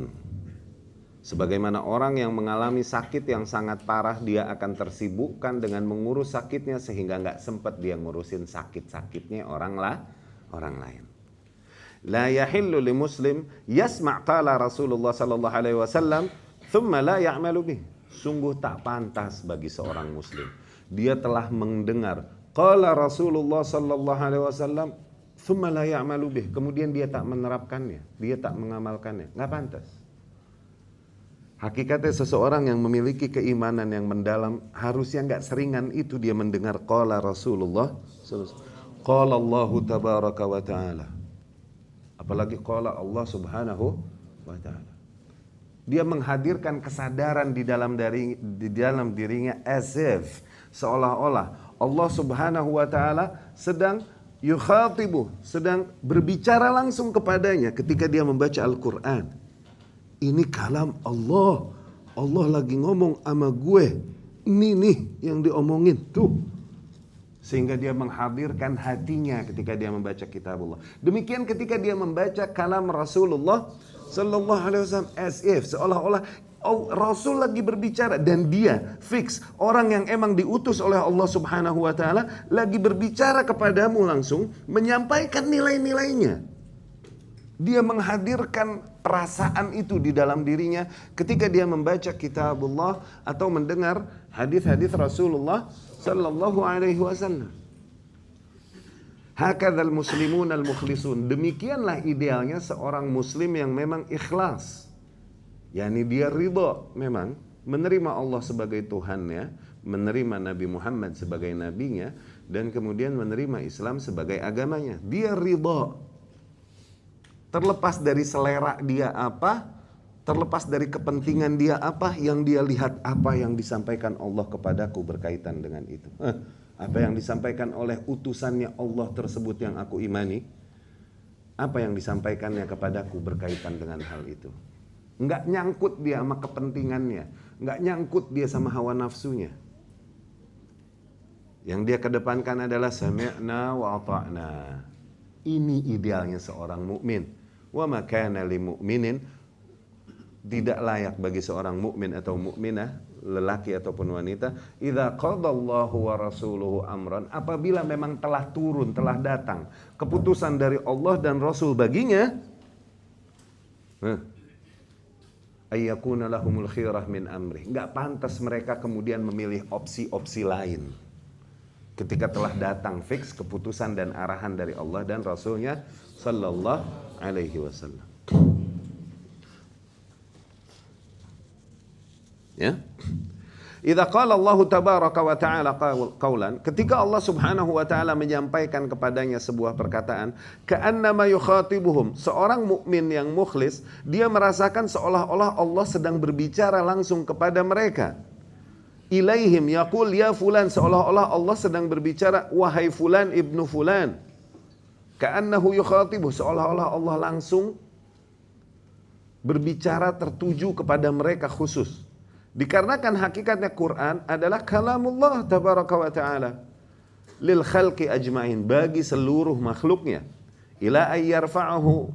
Sebagaimana orang yang mengalami sakit yang sangat parah, dia akan tersibukkan dengan mengurus sakitnya sehingga nggak sempat dia ngurusin sakit-sakitnya orang lain. La yahillu li muslim yasma' qala Rasulullah sallallahu alaihi wasallam thumma la ya'malu bih. Sungguh tak pantas bagi seorang muslim. Dia telah mendengar qala Rasulullah sallallahu alaihi wasallam thumma la ya'malu bih. Kemudian dia tak menerapkannya, dia tak mengamalkannya. Enggak pantas. Hakikatnya seseorang yang memiliki keimanan yang mendalam harusnya enggak seringan itu dia mendengar qala Rasulullah qala Allah tabaraka wa ta'ala. Apalagi qala Allah subhanahu wa ta'ala. Dia menghadirkan kesadaran di dalam dirinya as if seolah-olah Allah subhanahu wa ta'ala sedang yukhatibu, sedang berbicara langsung kepadanya ketika dia membaca Al-Quran. Ini kalam Allah. Allah lagi ngomong sama gue. Ini nih yang diomongin tuh. Sehingga dia menghadirkan hatinya ketika dia membaca kitabullah. Demikian ketika dia membaca kalam Rasulullah sallallahu alaihi wasallam as if seolah-olah Rasul lagi berbicara dan dia fix orang yang emang diutus oleh Allah Subhanahu wa taala lagi berbicara kepadamu langsung menyampaikan nilai-nilainya. Dia menghadirkan perasaan itu di dalam dirinya ketika dia membaca kitabullah atau mendengar hadis-hadis Rasulullah sallallahu alaihi wasallam. Hakadzal muslimun al-mukhlisun. Demikianlah idealnya seorang muslim yang memang ikhlas. Yani dia ridha memang menerima Allah sebagai Tuhannya, menerima Nabi Muhammad sebagai nabinya dan kemudian menerima Islam sebagai agamanya. Dia ridha. Terlepas dari selera dia apa, terlepas dari kepentingan dia apa, yang dia lihat apa yang disampaikan Allah kepadaku berkaitan dengan itu. Apa yang disampaikan oleh utusannya Allah tersebut yang aku imani, apa yang disampaikannya kepadaku berkaitan dengan hal itu. Enggak nyangkut dia sama kepentingannya, enggak nyangkut dia sama hawa nafsunya. Yang dia kedepankan adalah sami'na wa ata'na. Ini idealnya seorang mukmin. Wa ma kana lil mu'minin, tidak layak bagi seorang mukmin atau mukminah lelaki ataupun wanita, idza qadallahu wa rasuluhu amran, apabila memang telah turun, telah datang keputusan dari Allah dan Rasul baginya, ayyakuna lahumul khirah min amri, enggak pantas mereka kemudian memilih opsi-opsi lain. Ketika telah datang fix keputusan dan arahan dari Allah dan Rasulnya sallallahu alaihi wasallam. Ya. Idza qala Allah tabaraka wa ta'ala qaulan, ketika Allah Subhanahu wa taala menyampaikan kepadanya sebuah perkataan, ka'annama yukhatibuhum, seorang mukmin yang mukhlis, dia merasakan seolah-olah Allah sedang berbicara langsung kepada mereka. Ilaihim yaqul ya fulan, seolah-olah Allah sedang berbicara, wahai fulan ibnu fulan. Ka'annahu yukhatibuh, seolah-olah Allah langsung berbicara tertuju kepada mereka khusus. Dikarenakan hakikatnya Quran adalah kalamullah tabaraka wa ta'ala lil khalqi ajma'in, bagi seluruh makhluknya, ila ayyarfa'ahu,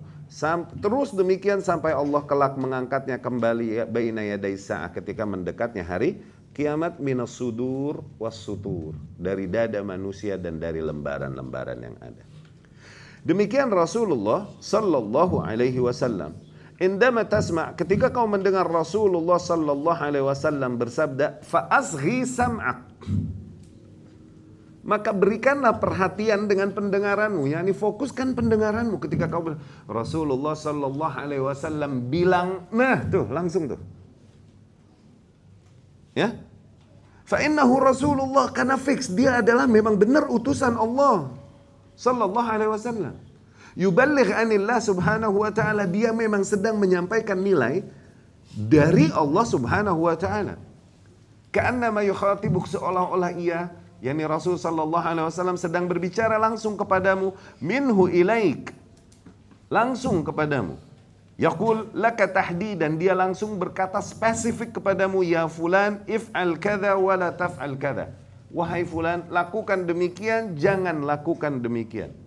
terus demikian sampai Allah kelak mengangkatnya kembali baina yaday sa'ah, ketika mendekatnya hari kiamat, minas sudur was sutur, dari dada manusia dan dari lembaran-lembaran yang ada. Demikian Rasulullah sallallahu alaihi wasallam. Indama tasma', ketika kau mendengar Rasulullah sallallahu alaihi wasallam bersabda, fa asghi sam'ak, maka berikanlah perhatian dengan pendengaranmu, yakni fokuskan pendengaranmu ketika kau Rasulullah sallallahu alaihi wasallam bilang, nah tuh langsung tuh. Ya. Fa innahu Rasulullah, karena fix dia adalah memang benar utusan Allah sallallahu alaihi wasallam. Yuballigh anillah subhanahu wa ta'ala, dia memang sedang menyampaikan nilai dari Allah subhanahu wa ta'ala. Ka'annama yukhatibuk, seolah-olah ia, yakni Rasul sallallahu alaihi wasallam sedang berbicara langsung kepadamu, minhu ilaik, langsung kepadamu. Yaqul laka tahdidan, dia langsung berkata spesifik kepadamu, ya fulan if'al kadza wa la taf'al kadza, wahai fulan lakukan demikian, jangan lakukan demikian.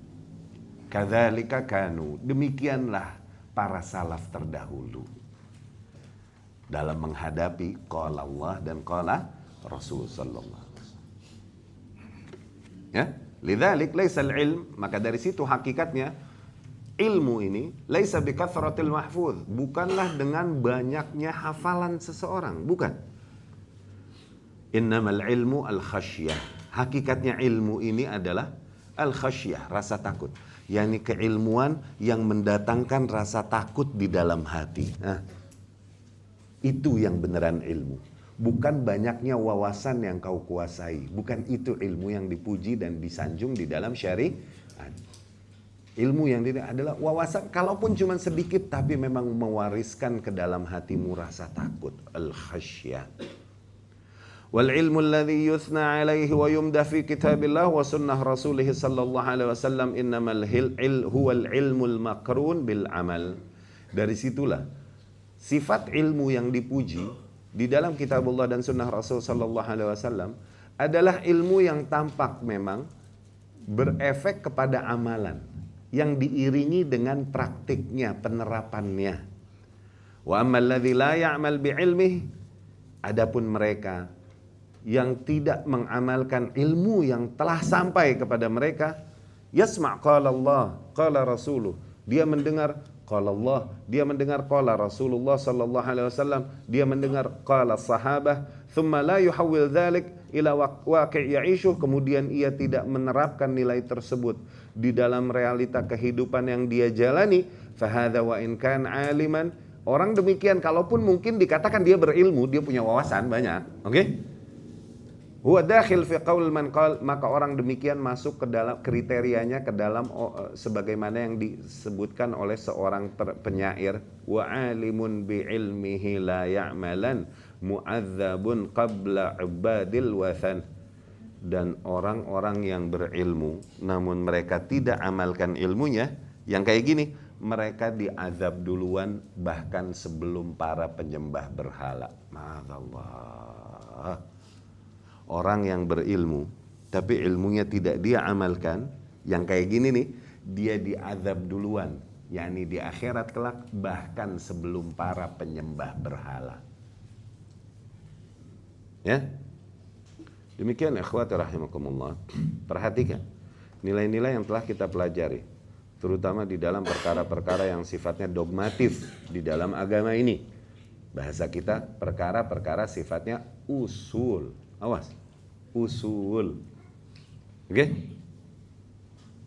Kadzalika kanu, demikianlah para salaf terdahulu dalam menghadapi qala Allah dan qala Rasul sallallahu alaihi wasallam. Ya, lidzalik laisa al-ilm, maka dari situ hakikatnya ilmu ini laisa bi kathratil mahfuz, bukanlah dengan banyaknya hafalan seseorang, bukan. Innamal ilmu al-khasyah, hakikatnya ilmu ini adalah al-khasyah, rasa takut. yakni keilmuan yang mendatangkan rasa takut di dalam hati. Nah, itu yang beneran ilmu. Bukan banyaknya wawasan yang kau kuasai. Bukan itu ilmu yang dipuji dan disanjung di dalam syariat. Ilmu yang adalah wawasan, kalaupun cuma sedikit, tapi memang mewariskan ke dalam hatimu rasa takut. Al-khasyah. Wal ilmu alladhi yuthna alaihi wa yumdah fi kitabillah wa sunnah rasulih sallallahu alaihi wasallam innamal huwal ilmul makrun bil amal. Dari situlah sifat ilmu yang dipuji di dalam kitabullah dan sunnah Rasul sallallahu alaihi wasallam adalah ilmu yang tampak memang berefek kepada amalan, yang diiringi dengan praktiknya, penerapannya. Wa ammal ladzi la ya'mal bi'ilmihi, adapun mereka yang tidak mengamalkan ilmu yang telah sampai kepada mereka, yasma' qala Allah, qala Rasuluh, dia mendengar qala Allah, dia mendengar qala Rasulullah sallallahu alaihi wasallam, dia mendengar qala sahabah, thumma la yuhawwil dzalik ila waqi' ya'ishuh, kemudian ia tidak menerapkan nilai tersebut di dalam realita kehidupan yang dia jalani, fa hadza wa in kana 'aliman, orang demikian kalaupun mungkin dikatakan dia berilmu, dia punya wawasan banyak, oke? Huwa dakhil fi qaul man qal, maka orang demikian masuk ke dalam kriterianya, ke dalam sebagaimana yang disebutkan oleh seorang penyair, wa alimun bi ilmihi la ya'malan mu'adzabun qabla ibadil wathan. Dan orang-orang yang berilmu namun mereka tidak amalkan ilmunya, yang kayak gini, mereka diazab duluan bahkan sebelum para penyembah berhala. Ma'adzallah. Orang yang berilmu tapi ilmunya tidak dia amalkan, yang kayak gini nih, dia diazab duluan, yakni di akhirat kelak bahkan sebelum para penyembah berhala. Ya. Demikian ikhwati rahimakumullah. Perhatikan nilai-nilai yang telah kita pelajari, terutama di dalam perkara-perkara yang sifatnya dogmatif di dalam agama ini. Bahasa kita perkara-perkara sifatnya usul. Awas, usul. Oke?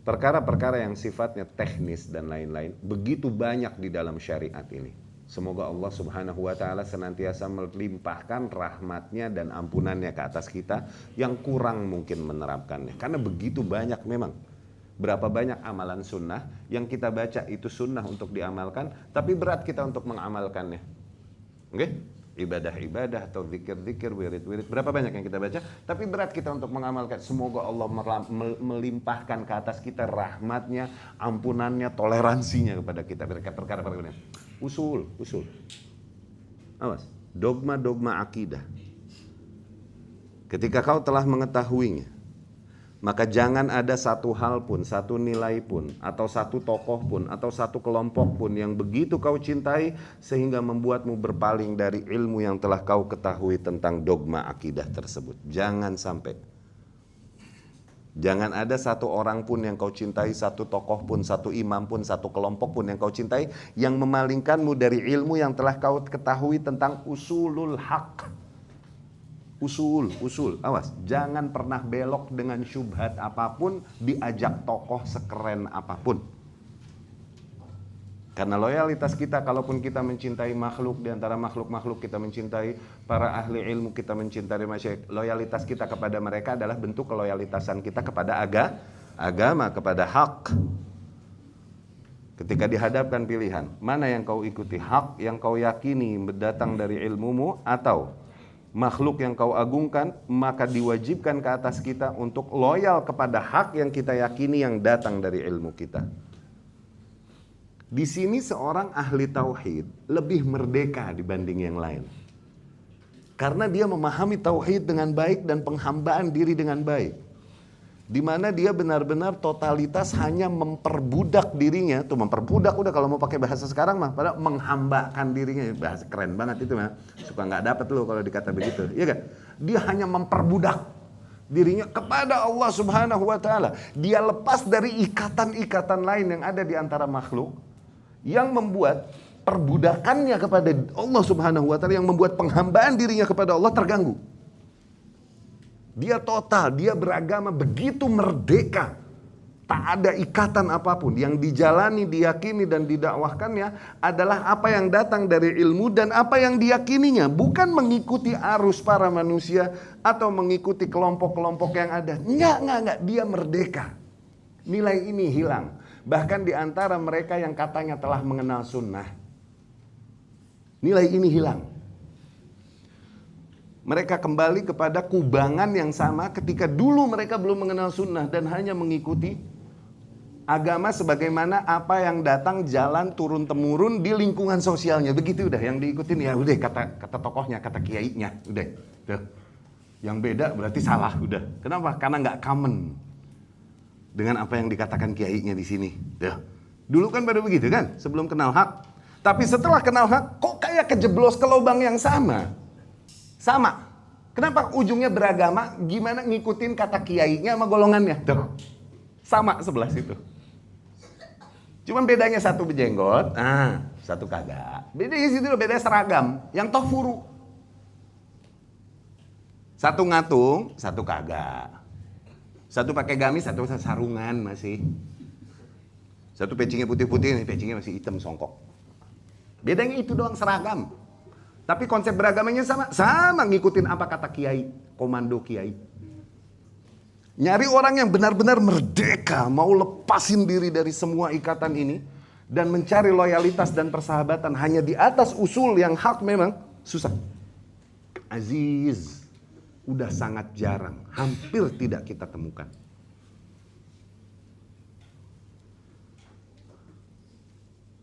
Perkara-perkara yang sifatnya teknis dan lain-lain begitu banyak di dalam syariat ini. Semoga Allah subhanahu wa ta'ala senantiasa melimpahkan rahmatnya dan ampunannya ke atas kita yang kurang mungkin menerapkannya. Karena begitu banyak memang. Berapa banyak amalan sunnah yang kita baca itu sunnah untuk diamalkan, tapi berat kita untuk mengamalkannya. Oke? Ibadah-ibadah atau zikir-zikir, wirid-wirid, berapa banyak yang kita baca, tapi berat kita untuk mengamalkan. Semoga Allah melimpahkan ke atas kita rahmatnya, ampunannya, toleransinya kepada kita. Perkara-perkara usul. Awas, dogma-dogma akidah. Ketika kau telah mengetahuinya, maka jangan ada satu hal pun, satu nilai pun, atau satu tokoh pun, atau satu kelompok pun yang begitu kau cintai sehingga membuatmu berpaling dari ilmu yang telah kau ketahui tentang dogma akidah tersebut. Jangan sampai. Jangan ada satu orang pun yang kau cintai, satu tokoh pun, satu imam pun, satu kelompok pun yang kau cintai yang memalingkanmu dari ilmu yang telah kau ketahui tentang usulul haq. Usul, awas, jangan pernah belok dengan syubhat apapun, diajak tokoh sekeren apapun. Karena loyalitas kita, kalaupun kita mencintai makhluk, di antara makhluk-makhluk kita mencintai para ahli ilmu, kita mencintai masyarakat, loyalitas kita kepada mereka adalah bentuk keloyalitasan kita kepada agama, kepada hak. Ketika dihadapkan pilihan, mana yang kau ikuti, hak yang kau yakini datang dari ilmumu atau makhluk yang kau agungkan, maka diwajibkan ke atas kita untuk loyal kepada hak yang kita yakini yang datang dari ilmu kita. Di sini seorang ahli tauhid lebih merdeka dibanding yang lain. Karena dia memahami tauhid dengan baik dan penghambaan diri dengan baik. Di mana dia benar-benar totalitas hanya memperbudak dirinya, tuh memperbudak udah kalau mau pakai bahasa sekarang mah, pada menghambakan dirinya, bahasa keren banget itu mah, suka nggak dapet lo kalau dikata begitu, iya kan? Dia hanya memperbudak dirinya kepada Allah Subhanahu Wa Taala. Dia lepas dari ikatan-ikatan lain yang ada di antara makhluk, yang membuat perbudakannya kepada Allah Subhanahu Wa Taala, yang membuat penghambaan dirinya kepada Allah terganggu. Dia total, dia beragama begitu merdeka. Tak ada ikatan apapun. Yang dijalani, diyakini dan didakwahkannya adalah apa yang datang dari ilmu dan apa yang diyakininya. Bukan mengikuti arus para manusia atau mengikuti kelompok-kelompok yang ada. Enggak. Dia merdeka. Nilai ini hilang. Bahkan di antara mereka yang katanya telah mengenal sunnah, nilai ini hilang. Mereka kembali kepada kubangan yang sama ketika dulu mereka belum mengenal sunnah dan hanya mengikuti agama sebagaimana apa yang datang jalan turun-temurun di lingkungan sosialnya. Begitu udah, yang diikutin ya udah kata tokohnya, kata kiainya, udah. Yang beda berarti salah, udah. Kenapa? Karena nggak common dengan apa yang dikatakan kiainya di sini. Dulu kan pada begitu kan, sebelum kenal hak. Tapi setelah kenal hak, kok kayak kejeblos ke lubang yang sama. Sama. Kenapa ujungnya beragama? Gimana ngikutin kata kiainya sama golongannya? Tuh. Sama sebelah situ. Cuman bedanya satu berjenggot, satu kagak. Beda di situ, beda seragam. Yang toh furu. Satu ngatung, satu kagak. Satu pakai gamis, satu sarungan masih. Satu pecingnya putih-putih, pecingnya masih hitam songkok. Bedanya itu doang, seragam. Tapi konsep beragamanya sama ngikutin apa kata kiai, komando kiai. Nyari orang yang benar-benar merdeka, mau lepasin diri dari semua ikatan ini dan mencari loyalitas dan persahabatan hanya di atas usul yang hak memang susah. Aziz, udah sangat jarang, hampir tidak kita temukan.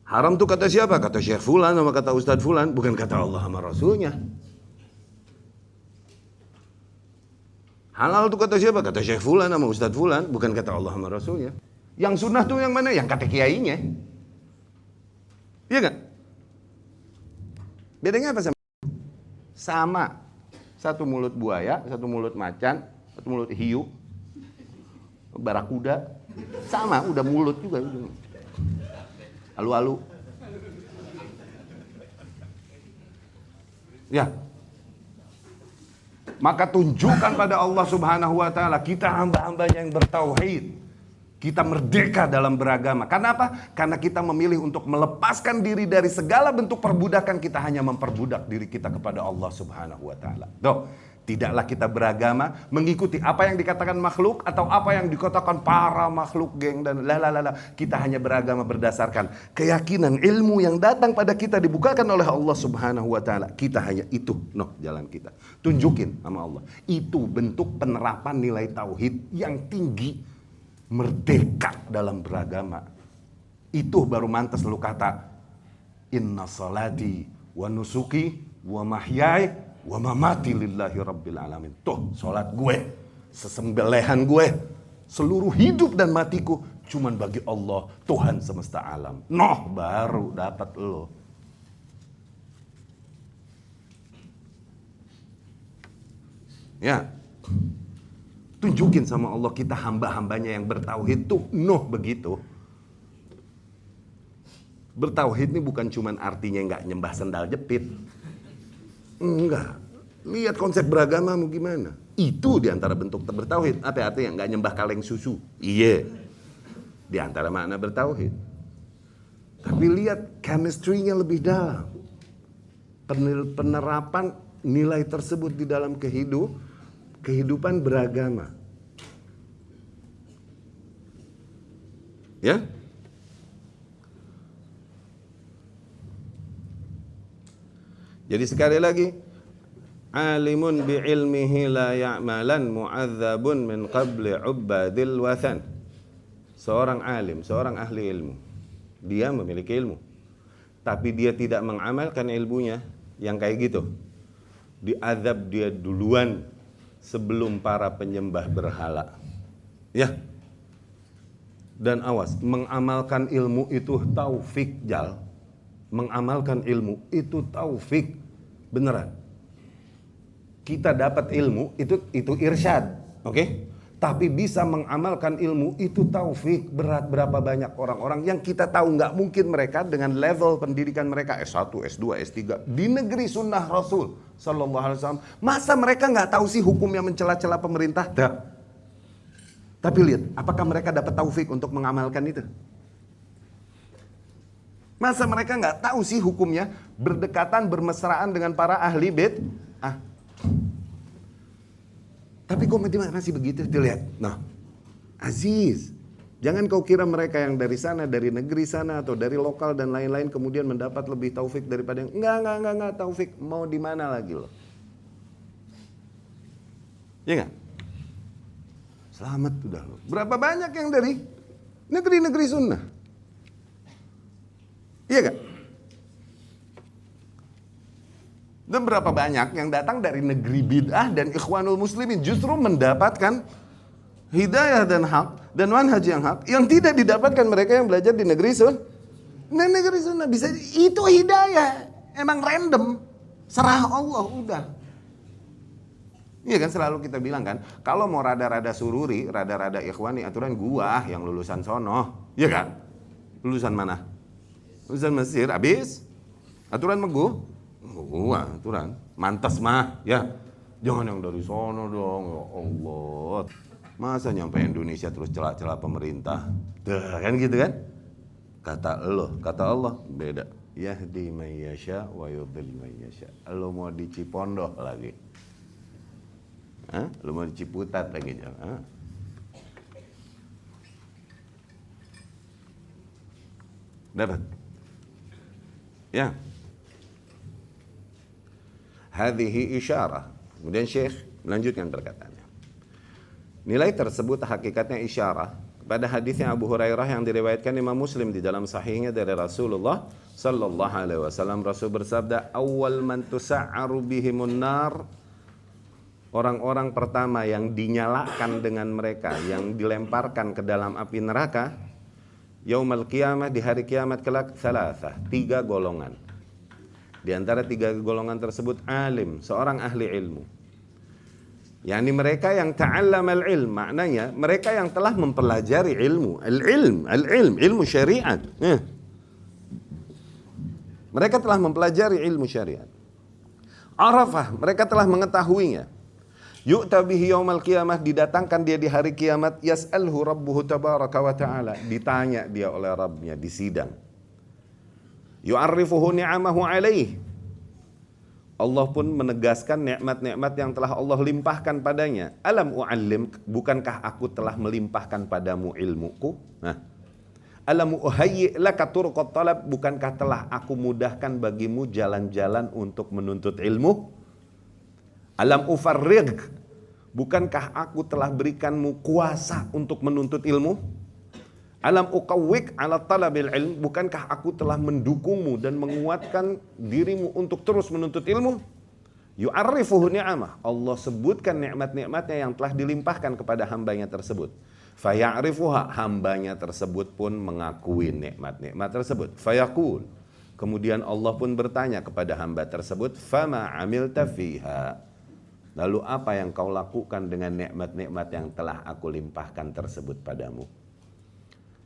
Haram tuh kata siapa? Kata Syekh Fulan sama kata Ustadz Fulan, bukan kata Allah sama Rasulnya. Halal tuh kata siapa? Kata Syekh Fulan sama Ustadz Fulan, bukan kata Allah sama Rasulnya. Yang sunnah tuh yang mana? Yang kata kiainya. Iya gak? Bedanya apa sama? Sama. Satu mulut buaya, satu mulut macan, satu mulut hiu, barakuda, sama, udah mulut juga. Alu-alu. Ya. Maka tunjukkan pada Allah Subhanahu wa taala kita hamba-hambanya yang bertauhid. Kita merdeka dalam beragama. Karena apa? Karena kita memilih untuk melepaskan diri dari segala bentuk perbudakan. Kita hanya memperbudak diri kita kepada Allah Subhanahu wa taala. Tuh, tidaklah kita beragama mengikuti apa yang dikatakan makhluk atau apa yang dikatakan para makhluk, geng, dan lalalala. Kita hanya beragama berdasarkan keyakinan, ilmu yang datang pada kita dibukakan oleh Allah Subhanahu wa taala. Kita hanya itu jalan kita. Tunjukin sama Allah. Itu bentuk penerapan nilai tauhid yang tinggi. Merdeka dalam beragama. Itu baru mantas lu kata inna salati wa nusuki wa mahyai wa mamati lillahi rabbil alamin. Tuh salat gue, sesembelihan gue, seluruh hidup dan matiku cuman bagi Allah, Tuhan semesta alam. Baru dapat lo. Ya. Tunjukin sama Allah kita hamba-hambanya yang bertauhid tuh begitu. Bertauhid ini bukan cuman artinya nggak nyembah sendal jepit. Enggak. Lihat konsep beragama mau gimana. Itu diantara bentuk bertauhid. Apa artinya nggak nyembah kaleng susu? Iya. Diantara makna bertauhid. Tapi lihat chemistry-nya lebih dalam. Penerapan nilai tersebut di dalam kehidupan beragama. Ya? Jadi sekali lagi, alimun bi'ilmihi la ya'malan mu'adzabun min qabli ubbadil wathan. Seorang alim, seorang ahli ilmu. Dia memiliki ilmu. Tapi dia tidak mengamalkan ilmunya yang kayak gitu. Diazab dia duluan sebelum para penyembah berhala. Ya. Dan awas, mengamalkan ilmu itu taufik, Jal. Mengamalkan ilmu itu taufik. Beneran. Kita dapat ilmu itu irsyad, oke? Tapi bisa mengamalkan ilmu itu taufik. Berapa banyak orang-orang yang kita tahu nggak mungkin mereka dengan level pendidikan mereka S1, S2, S3 di negeri sunnah Rasul Sallallahu Alaihi Wasallam. Masa mereka nggak tahu sih hukum yang mencela-cela pemerintah? Dah. Tapi lihat, apakah mereka dapat taufik untuk mengamalkan itu? Masa mereka nggak tahu sih hukumnya berdekatan, bermesraan dengan para ahli bid'ah? Tapi kok masih begitu? Lihat, Aziz, jangan kau kira mereka yang dari sana, dari negeri sana atau dari lokal dan lain-lain kemudian mendapat lebih taufik daripada yang enggak taufik. Mau di mana lagi lo? Ya enggak? Selamat udah lo. Berapa banyak yang dari negeri-negeri sunnah? Iya gak? Dan berapa banyak yang datang dari negeri bid'ah dan ikhwanul muslimin justru mendapatkan hidayah dan hak dan manhaj yang hak yang tidak didapatkan mereka yang belajar di negeri sunnah. Negeri sunnah bisa itu hidayah. Emang random. Serah Allah udah. Iya kan selalu kita bilang kan, kalau mau rada-rada sururi, rada-rada ikhwani, aturan gua yang lulusan sono. Iya kan? Lulusan mana? Lulusan Mesir, habis? Aturan megu? Gua aturan. Mantas mah, ya. Jangan yang dari sono dong, ya Allah. Masa nyampe Indonesia terus celak-celak pemerintah? Tuh, kan gitu kan? Kata Allah beda. Yahdi may yasha wa yudhil may yasha. Lo mau di Cipondoh lagi. Lo mau di Ciputat lagi jangan. Dapat? Ya. Hadhihi isyarah. Kemudian Syekh melanjutkan perkataannya. Nilai tersebut hakikatnya isyarah kepada hadisnya Abu Hurairah yang diriwayatkan Imam Muslim di dalam sahihnya dari Rasulullah sallallahu alaihi wasallam. Rasul bersabda, "Awwal man tusa'aru bihimun nar." Orang-orang pertama yang dinyalakan dengan mereka, yang dilemparkan ke dalam api neraka, yaumul qiyamah, di hari kiamat kelak, salasah, 3 golongan. Di antara 3 golongan tersebut alim, seorang ahli ilmu. yakni mereka yang ta'allamal ilm, maknanya mereka yang telah mempelajari ilmu, ilmu syariat. Mereka telah mempelajari ilmu syariat. Arafah, mereka telah mengetahuinya. Yu'ta bihi yaumal qiyamah, didatangkan dia di hari kiamat. Yas'alhu rabbuhu tabaraka wa ta'ala, ditanya dia oleh Rabbnya di sidang. Yu'arrifuhu ni'amahu alaih, Allah pun menegaskan nikmat-nikmat yang telah Allah limpahkan padanya. Alam u'allim, bukankah aku telah melimpahkan padamu ilmuku? Alam uhayyi laka turqat talab, bukankah telah aku mudahkan bagimu jalan-jalan untuk menuntut ilmu? Alam ufarrig, bukankah aku telah berikanmu kuasa untuk menuntut ilmu? Alam uqawwik ala talabil ilm, bukankah aku telah mendukungmu dan menguatkan dirimu untuk terus menuntut ilmu? Yu'arrifuhu ni'amah, Allah sebutkan nikmat-nikmatnya yang telah dilimpahkan kepada hambanya tersebut. Faya'rifuha, hambanya tersebut pun mengakui nikmat-nikmat tersebut. Fayaqul, kemudian Allah pun bertanya kepada hamba tersebut, fama amilta fiha, lalu apa yang kau lakukan dengan nikmat-nikmat yang telah aku limpahkan tersebut padamu?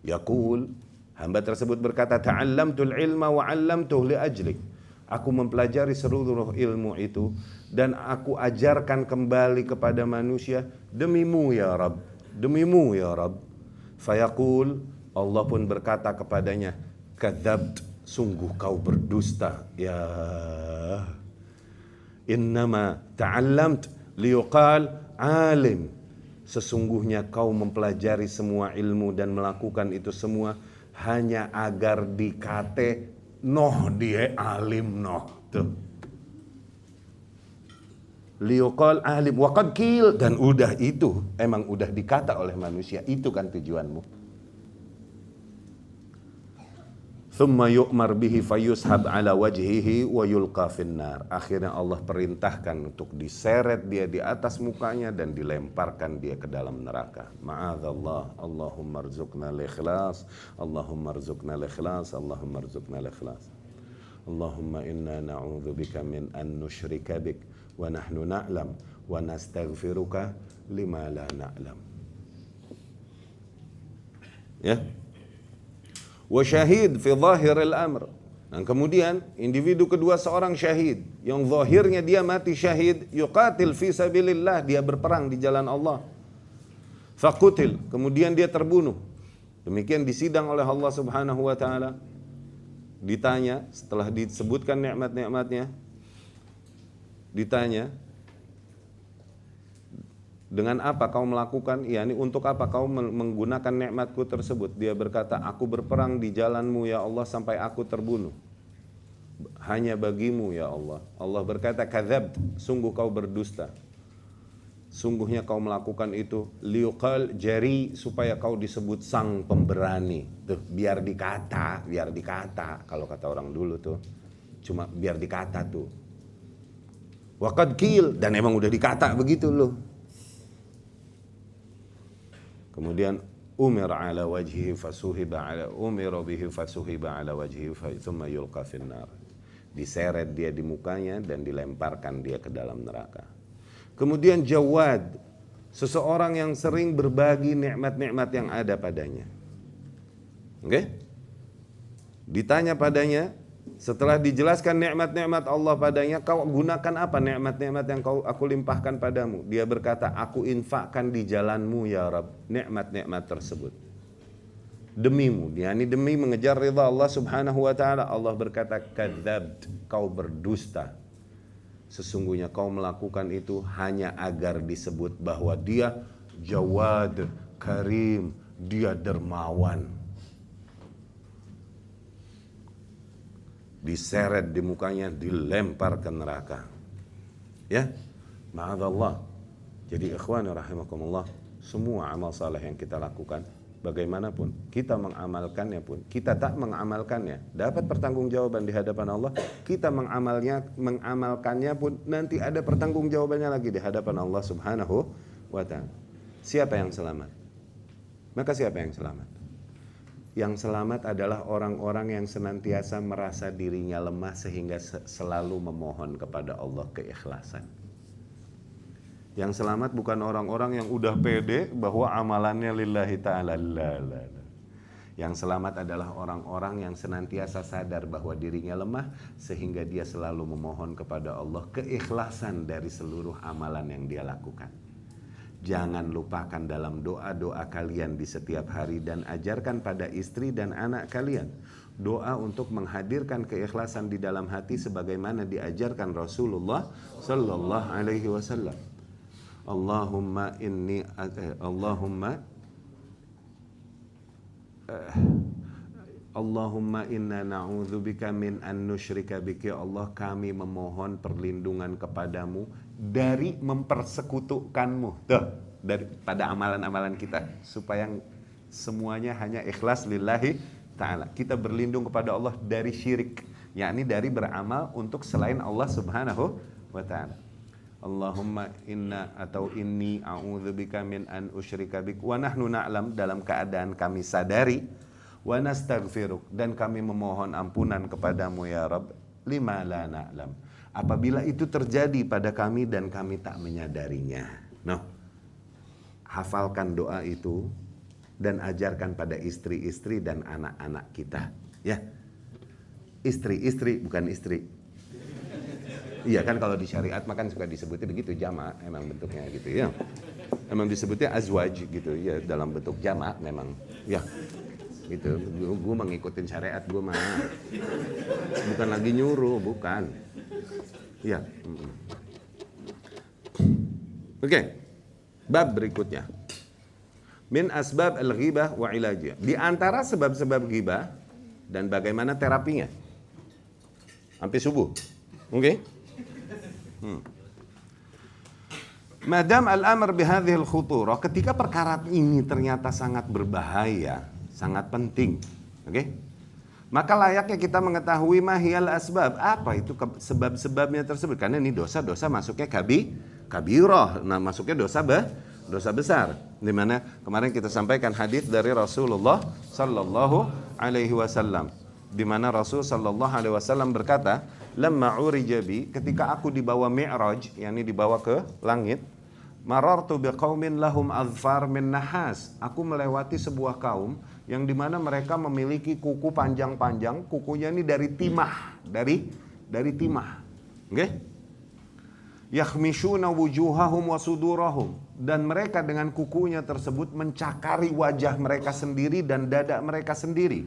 Yaqul, hamba tersebut berkata, ta'allamtul ilma wa 'allamtuhu li ajlik, aku mempelajari seluruh ilmu itu dan aku ajarkan kembali kepada manusia demimu ya Rabb, demimu ya Rabb. Fayaqul, Allah pun berkata kepadanya, kadzabt, sungguh kau berdusta ya. Innama ta'allamt liyuqal alim, sesungguhnya kau mempelajari semua ilmu dan melakukan itu semua hanya agar dikate noh dia alim noh. Tuh. Liuqal alim waqad qil, dan udah itu emang udah dikata oleh manusia, itu kan tujuanmu. Thumma yu'mar bihi fayushab ala wajhihi wa yulqa finnar. Akhirnya Allah perintahkan untuk diseret dia di atas mukanya dan dilemparkan dia ke dalam neraka. Ma'adzallah, Allahumma rzuqna al-ikhlas, Allahumma rzuqna al-ikhlas, Allahumma rzuqna al-ikhlas. Allahumma inna na'udzubika min an nusyrika bik wa nahnu na'lam wa nastaghfiruka lima la na'lam. Ya. Wa syahid fi zahiril amr. Dan kemudian individu kedua seorang syahid yang zahirnya dia mati syahid, yuqatil fi sabilillah, dia berperang di jalan Allah. Faqutil, kemudian dia terbunuh. Demikian disidang oleh Allah Subhanahu wa taala. Ditanya setelah disebutkan nikmat-nikmatnya, ditanya, dengan apa kau melakukan, yakni untuk apa kau menggunakan nikmatku tersebut? Dia berkata, aku berperang di jalanmu ya Allah sampai aku terbunuh. Hanya bagimu ya Allah. Allah berkata, kadzabt, sungguh kau berdusta. Sungguhnya kau melakukan itu liuqal jari, supaya kau disebut sang pemberani. Tuh, biar dikata. Kalau kata orang dulu tuh, cuma biar dikata tuh. Waqad qil, dan emang udah dikata begitu loh. Kemudian umira ala wajhihi fasuhiba ala umira bihi fasuhiba ala wajhihi thumma yulqa finnar. Diseret dia di mukanya dan dilemparkan dia ke dalam neraka. Kemudian jawad, seseorang yang sering berbagi nikmat-nikmat yang ada padanya. Oke? Ditanya padanya, setelah dijelaskan nikmat-nikmat Allah padanya, kau gunakan apa nikmat-nikmat yang aku limpahkan padamu? Dia berkata, aku infakkan di jalanmu ya Rabb, nikmat-nikmat tersebut. Demimu, yakni demi mengejar ridha Allah Subhanahu wa taala. Allah berkata, kadzabt, kau berdusta. Sesungguhnya kau melakukan itu hanya agar disebut bahwa dia jawad, karim, dia dermawan. Diseret di mukanya, dilempar ke neraka. Ya, ma'adzallah. Jadi ikhwan rahimakumullah, semua amal saleh yang kita lakukan, bagaimanapun kita mengamalkannya pun, kita tak mengamalkannya, dapat pertanggungjawaban di hadapan Allah. Kita mengamalkannya pun nanti ada pertanggungjawabannya lagi di hadapan Allah Subhanahu wa taala. Siapa yang selamat? Maka siapa yang selamat? Yang selamat adalah orang-orang yang senantiasa merasa dirinya lemah sehingga selalu memohon kepada Allah keikhlasan. Yang selamat bukan orang-orang yang udah pede bahwa amalannya lillahi ta'ala. Yang selamat adalah orang-orang yang senantiasa sadar bahwa dirinya lemah, sehingga dia selalu memohon kepada Allah keikhlasan dari seluruh amalan yang dia lakukan. Jangan lupakan dalam doa-doa kalian di setiap hari, dan ajarkan pada istri dan anak kalian doa untuk menghadirkan keikhlasan di dalam hati sebagaimana diajarkan Rasulullah sallallahu alaihi wasallam. Allahumma inna na'udzubika min an nusyrika bika. Ya Allah, kami memohon perlindungan kepadamu dari mempersekutukanmu. Tuh, pada amalan-amalan kita, supaya semuanya hanya ikhlas lillahi ta'ala. Kita berlindung kepada Allah dari syirik, yakni dari beramal untuk selain Allah subhanahu wa ta'ala. Allahumma inni a'udzubika min an usyrika bik wa nahnu na'lam, dalam keadaan kami sadari, wa nastaghfiruk, dan kami memohon ampunan kepadamu ya Rabb, lima la na'lam, apabila itu terjadi pada kami dan kami tak menyadarinya. Nah, hafalkan doa itu dan ajarkan pada istri-istri dan anak-anak kita, ya. Istri-istri, bukan istri. Iya kan, kalau di syariat makan suka disebutnya begitu, jamak, emang bentuknya gitu ya. Emang disebutnya azwaj gitu ya, dalam bentuk jamak memang. Ya. Gitu. Gue mengikutin syariat, gue mah bukan lagi nyuruh, bukan. Ya. Oke. Bab berikutnya. Min asbab al-ghibah wa ilajiyah. Di antara sebab-sebab ghibah dan bagaimana terapinya. Sampai subuh. Oke? Madam al-amr bihadhil khuturah, ketika perkara ini ternyata sangat berbahaya, sangat penting, oke? Maka layaknya kita mengetahui mahiyal asbab, apa itu sebab-sebabnya tersebut, karena ini dosa-dosa masuknya kabirah, nah masuknya dosa besar, dimana kemarin kita sampaikan hadis dari Rasulullah sallallahu alaihi wasallam, di mana Rasul sallallahu alaihi wasallam berkata, lamma urija bi, ketika aku dibawa mi'raj, yakni dibawa ke langit, marartu biqaumin lahum azfar min nahas, aku melewati sebuah kaum yang dimana mereka memiliki kuku panjang-panjang, kukunya ini dari timah, dari timah, oke? Yakhmishuna wujuhahum wa sudurahum, dan mereka dengan kukunya tersebut mencakari wajah mereka sendiri dan dada mereka sendiri.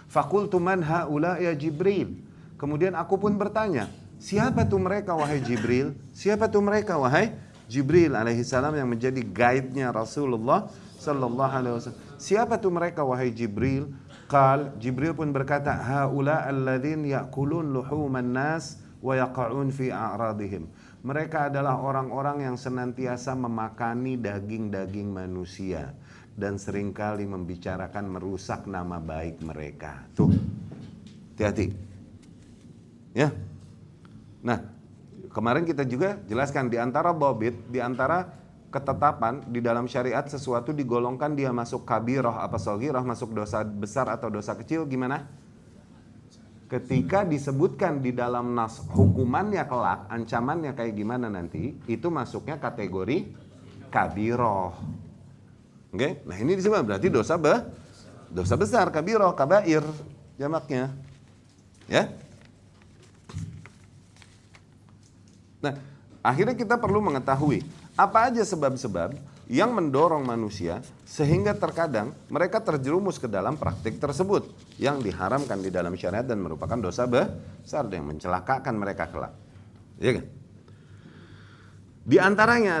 Faqultu man haula ya Jibril, kemudian aku pun bertanya, siapa tuh mereka wahai Jibril? Siapa tuh mereka wahai Jibril alaihi salam, yang menjadi guide-nya Rasulullah sallallahu alaihi wasallam. Siapa tuh mereka wahai Jibril? Jibril pun berkata, haula alladzin ya'kulun luhuman nas wa yaqa'un fi a'radihim. Mereka adalah orang-orang yang senantiasa memakani daging-daging manusia dan seringkali membicarakan merusak nama baik mereka. Tuh, hati-hati. Ya. Nah, kemarin kita juga jelaskan di antara dhabit, di antara ketetapan di dalam syariat, sesuatu digolongkan dia masuk kabirah apa shaghirah, masuk dosa besar atau dosa kecil, gimana? Ketika disebutkan di dalam nas hukumannya kelak, ancamannya kayak gimana nanti, itu masuknya kategori kabirah. Oke? Nah, ini disebut berarti dosa besar, kabirah, kabair jamaknya. Ya? Nah, akhirnya kita perlu mengetahui apa aja sebab-sebab yang mendorong manusia sehingga terkadang mereka terjerumus ke dalam praktik tersebut yang diharamkan di dalam syariat dan merupakan dosa besar yang mencelakakan mereka kelak. Ya kan? Di antaranya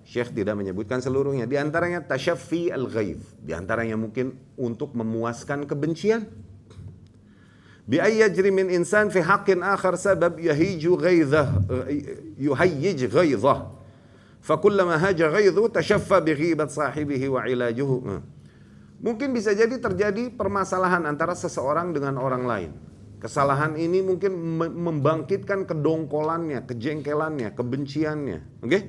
Syekh tidak menyebutkan seluruhnya, di antaranya tasyaffi al-ghaidh, di antaranya mungkin untuk memuaskan kebencian. Bi ayyajri min insan fi haqqin akhar sabab yuhayyij ghaidhah. Fakullama haja ghaidhu tashaffa bi ghibat sahibihi wa ilajuhu. Mungkin bisa jadi terjadi permasalahan antara seseorang dengan orang lain. Kesalahan ini mungkin membangkitkan kedongkolannya, kejengkelannya, kebenciannya. Oke?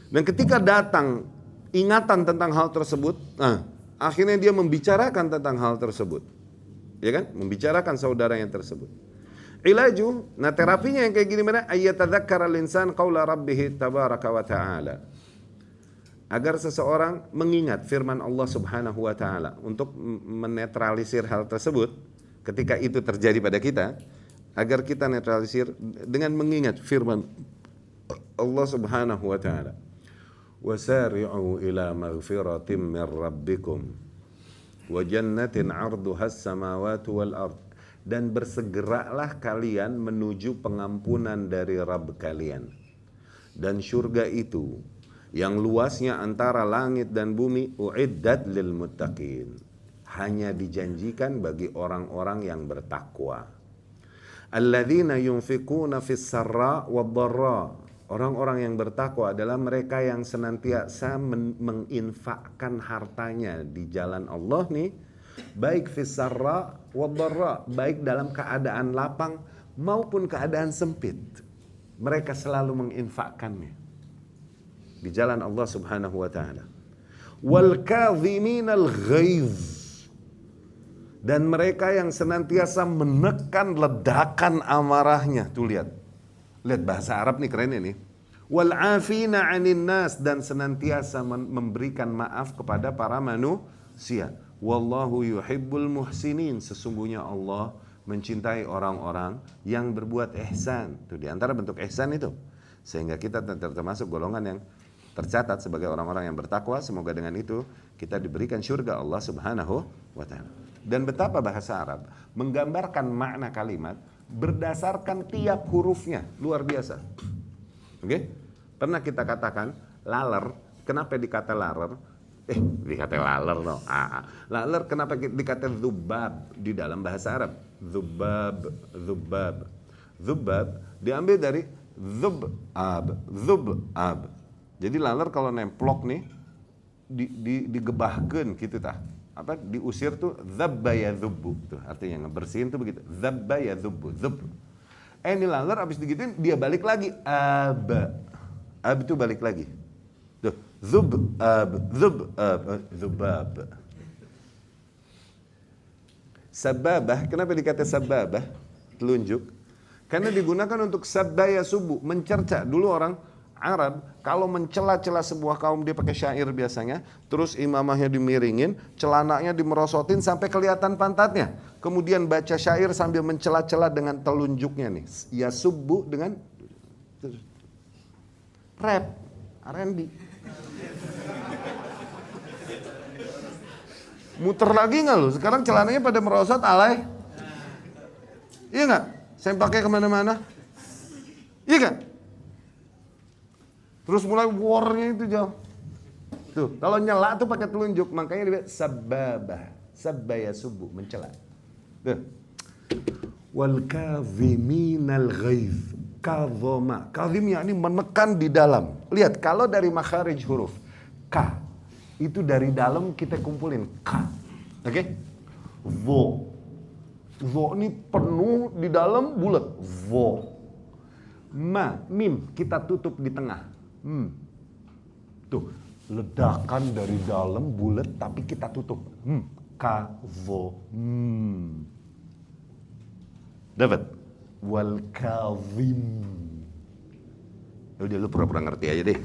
Dan ketika datang ingatan tentang hal tersebut, akhirnya dia membicarakan tentang hal tersebut. Ya kan? Membicarakan saudaranya tersebut. Ilaju, nah terapinya yang kayak gini mana? Ayyatadzakkara al-insan qaula rabbih tabaraka wa ta'ala. Agar seseorang mengingat firman Allah Subhanahu wa taala untuk menetralisir hal tersebut ketika itu terjadi pada kita, agar kita netralisir dengan mengingat firman Allah Subhanahu wa taala. Wasari'u ila maghfiratin min rabbikum wa jannatin 'arduha as-samawati wal ard. Dan bersegeralah kalian menuju pengampunan dari Rabb kalian. Dan surga itu yang luasnya antara langit dan bumi, uiddat lil muttaqin, hanya dijanjikan bagi orang-orang yang bertakwa. Alladzina yunfiquna fis sarra wad dharra. Orang-orang yang bertakwa adalah mereka yang senantiasa menginfakkan hartanya di jalan Allah nih, baik fis sarra wad dharra, baik dalam keadaan lapang maupun keadaan sempit. Mereka selalu menginfakkannya di jalan Allah Subhanahu wa taala. Wal kadhiminal ghaiz, dan mereka yang senantiasa menekan ledakan amarahnya. Tuh lihat bahasa Arab nih keren ini. Wal afina 'anil nas, dan senantiasa memberikan maaf kepada para manusia. Wallahu yuhibbul muhsinin, sesungguhnya Allah mencintai orang-orang yang berbuat ihsan. Itu di antara bentuk ihsan itu. Sehingga kita termasuk golongan yang tercatat sebagai orang-orang yang bertakwa. Semoga dengan itu kita diberikan surga Allah Subhanahu wa taala. Dan betapa bahasa Arab menggambarkan makna kalimat berdasarkan tiap hurufnya, luar biasa. Oke? Pernah kita katakan laler, kenapa dikata laler? Dikata laler no. Laler kenapa dikata dzubab di dalam bahasa Arab? Dzubab diambil dari dzubab. Jadi laler kalau nemplok nih digebahkeun gitu tah. Apa diusir tuh dzabba yadzubbu tuh, artinya ngebersihin tuh begitu. Dzabba yadzubbu, dzub. Ini laler habis digituin dia balik lagi ab itu balik lagi. Tuh, dzubab. Sababah, kenapa dikata sababah? Telunjuk. Karena digunakan untuk sabaya subuh, mencerca. Dulu orang Arab kalau mencela-cela sebuah kaum dia pakai syair biasanya, terus imamahnya dimiringin, celananya dimerosotin sampai kelihatan pantatnya. Kemudian baca syair sambil mencela-cela dengan telunjuknya nih. Ya subuh dengan rap, R&B. Muter lagi nggak lu? Sekarang celananya pada merosot alay. Iya nggak? Saya pakai kemana-mana. Iya nggak? Terus mulai warnya itu jauh. Tuh, kalau nyela tuh pakai telunjuk, makanya dia sababah, sabaya subuh, mencela. Tuh. Wal kadhiminal ghaiz. Kadhoma. Kadhim yakni menekan di dalam. Lihat, kalau dari makharij huruf ka, itu dari dalam kita kumpulin ka. Oke? Vo. Vo ini penuh di dalam, bulat. Vo. Ma, mim, kita tutup di tengah. Tuh, ledakan dari dalam bulat tapi kita tutup. Kadho. Dapat? Wal kadhim. Udah lu pura-pura ngerti aja deh.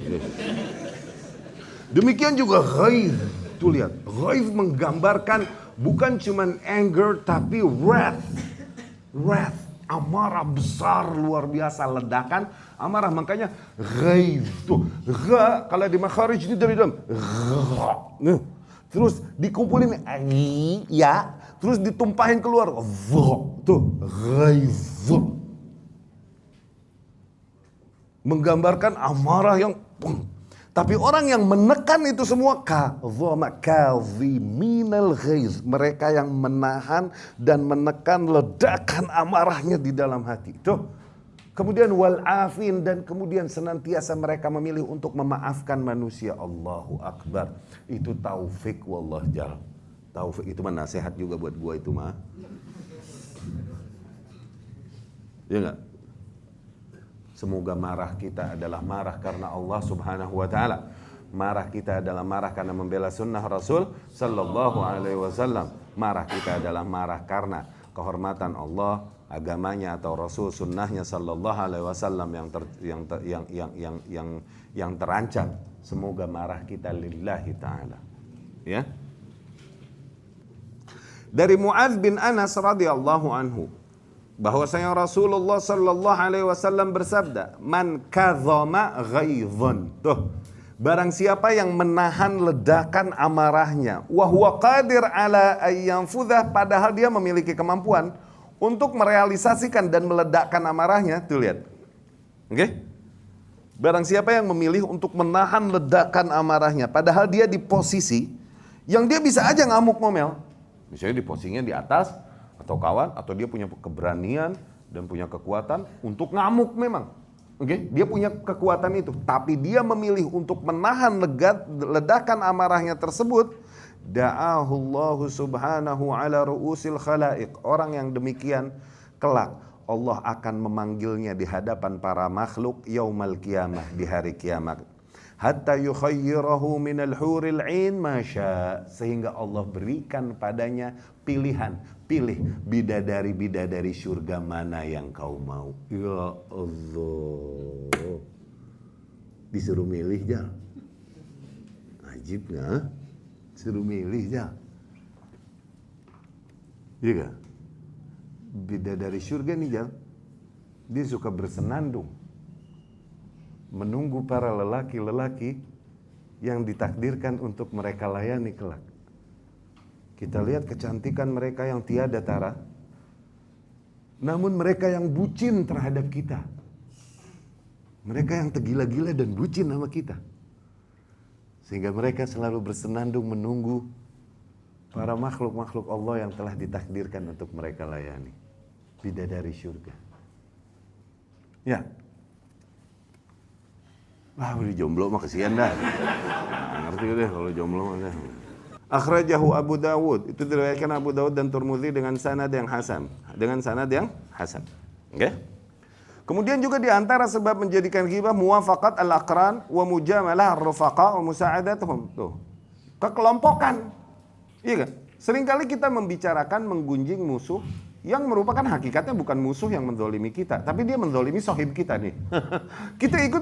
Demikian juga ghaiz. Tuh lihat, ghaiz menggambarkan bukan cuman anger tapi wrath. Wrath, amarah besar luar biasa, ledakan amarah, makanya ghaiz tuh. Gha kalau di makharij itu dari dalam. Terus dikumpulin ya, terus ditumpahin keluar. Tuh, ghaiz. Menggambarkan amarah yang tapi orang yang menekan itu semua kadhiminal ghaiz, mereka yang menahan dan menekan ledakan amarahnya di dalam hati. Tuh. Kemudian wal afin, dan kemudian senantiasa mereka memilih untuk memaafkan manusia. Allahu akbar. Itu taufik wallah jal. Taufik itu mah nasihat juga buat gua itu mah. Ya enggak? Semoga marah kita adalah marah karena Allah Subhanahu wa taala. Marah kita adalah marah karena membela sunnah Rasul sallallahu alaihi wasallam. Marah kita adalah marah karena kehormatan Allah agamanya atau Rasul sunnahnya sallallahu alaihi wasallam yang terancam, semoga marah kita lillahi ta'ala. Ya. Dari Muadz bin Anas radhiyallahu anhu bahwasanya Rasulullah sallallahu alaihi wasallam bersabda, "Man kadzama ghaidhan." Tuh, barang siapa yang menahan ledakan amarahnya, wa huwa qadir ala ayyanfudhah, padahal dia memiliki kemampuan untuk merealisasikan dan meledakkan amarahnya. Tuh lihat. Oke? Barang siapa yang memilih untuk menahan ledakan amarahnya, padahal dia di posisi yang dia bisa aja ngamuk ngomel. Misalnya di posisinya di atas atau kawan, atau dia punya keberanian dan punya kekuatan untuk ngamuk memang. Oke, dia punya kekuatan itu, tapi dia memilih untuk menahan ledakan amarahnya tersebut. Da'ahullahu subhanahu ala ru'usil khalaiq. Orang yang demikian kelak Allah akan memanggilnya di hadapan para makhluk yaumal qiyamah, di hari kiamat. Hatta yukhayyirahu minal huril 'ain ma syaa, sehingga Allah berikan padanya pilihan, pilih bidadari-bidadari surga mana yang kau mau. Ya Allah, disuruh milih Jal, ajib nggak? Suruh milih Jal, iya gak? Bidadari surga nih Jal, dia suka bersenandung menunggu para lelaki-lelaki yang ditakdirkan untuk mereka layani kelak. Kita lihat kecantikan mereka yang tiada tara, namun mereka yang bucin terhadap kita, mereka yang tergila-gila dan bucin sama kita, sehingga mereka selalu bersenandung menunggu para makhluk-makhluk Allah yang telah ditakdirkan untuk mereka layani. Bidadari surga. Ya. Wah, udah jomblo mah kesian dah. Ngerti deh kalau jomblo mah. Akhrajahu Abu Dawud. Itu diriwayatkan Abu Dawud dan Tirmidzi dengan sanad yang hasan. Oke? Kemudian juga di antara sebab menjadikan ghibah muwafaqat al-aqran wa mujamalah ar-rufaqa wa musa'adatuhum. Tuh. Kekelompokan. Iya kan? Seringkali kita membicarakan menggunjing musuh yang merupakan hakikatnya bukan musuh yang menzolimi kita, tapi dia menzolimi sohib kita nih. Kita ikut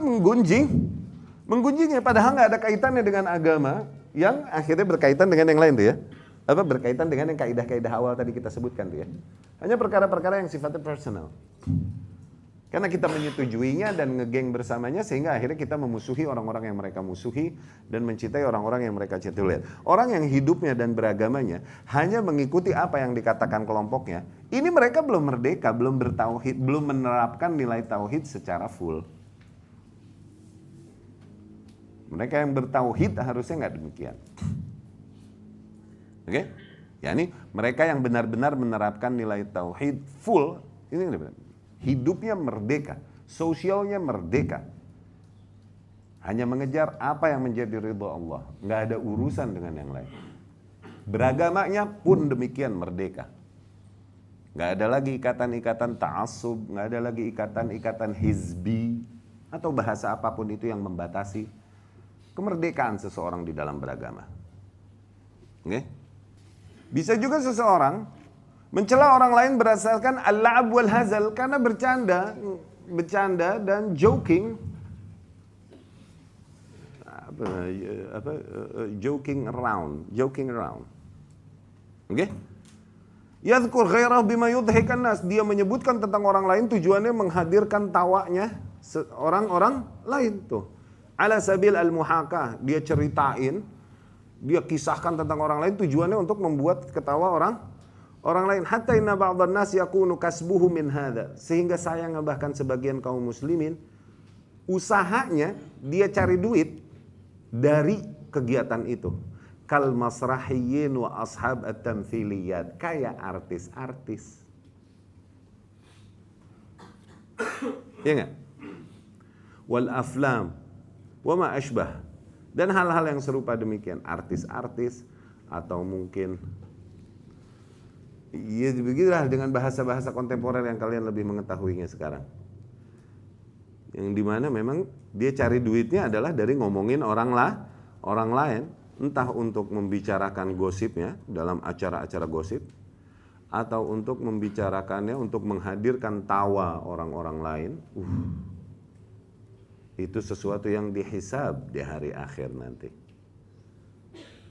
menggunjingnya padahal nggak ada kaitannya dengan agama, yang akhirnya berkaitan dengan yang lain tuh ya. Apa berkaitan dengan yang kaidah-kaidah awal tadi kita sebutkan tuh ya. Hanya perkara-perkara yang sifatnya personal. Karena kita menyetujuinya dan ngegeng bersamanya, sehingga akhirnya kita memusuhi orang-orang yang mereka musuhi dan mencintai orang-orang yang mereka cintai. Lihat, orang yang hidupnya dan beragamanya hanya mengikuti apa yang dikatakan kelompoknya, ini mereka belum merdeka, belum bertauhid, belum menerapkan nilai tauhid secara full. Mereka yang bertauhid harusnya nggak demikian. Oke? Yani mereka yang benar-benar menerapkan nilai tauhid full, ini benar. Hidupnya merdeka, sosialnya merdeka. Hanya mengejar apa yang menjadi ridha Allah. Nggak ada urusan dengan yang lain. Beragamanya pun demikian merdeka. Nggak ada lagi ikatan-ikatan ta'assub, nggak ada lagi ikatan-ikatan hizbi, atau bahasa apapun itu yang membatasi kemerdekaan seseorang di dalam beragama. Oke? Bisa juga seseorang mencela orang lain berdasarkan al-la'ab wal hazal, karena bercanda dan joking, joking around. Oke? Yadhkur ghairahu bima yudhikan nas, dia menyebutkan tentang orang lain tujuannya menghadirkan tawanya orang-orang lain tuh. Ala sabil al-muhakah, dia ceritain, dia kisahkan tentang orang lain tujuannya untuk membuat ketawa orang lain. Hatta inna ba'dhan nas yakunu kasbuhu min hadza, sehingga sayangnya bahkan sebagian kaum muslimin usahanya dia cari duit dari kegiatan itu. Kal masrahiyyin wa ashab at-tamthiliyat, kayak artis-artis. Ya enggak? Wal aflam wa ma ashbah, dan hal-hal yang serupa demikian, artis-artis atau mungkin ya begitulah dengan bahasa-bahasa kontemporer yang kalian lebih mengetahuinya sekarang. Yang dimana memang dia cari duitnya adalah dari ngomongin orang lain, entah untuk membicarakan gosipnya dalam acara-acara gosip, atau untuk membicarakannya, untuk menghadirkan tawa orang-orang lain, itu sesuatu yang dihisab di hari akhir nanti.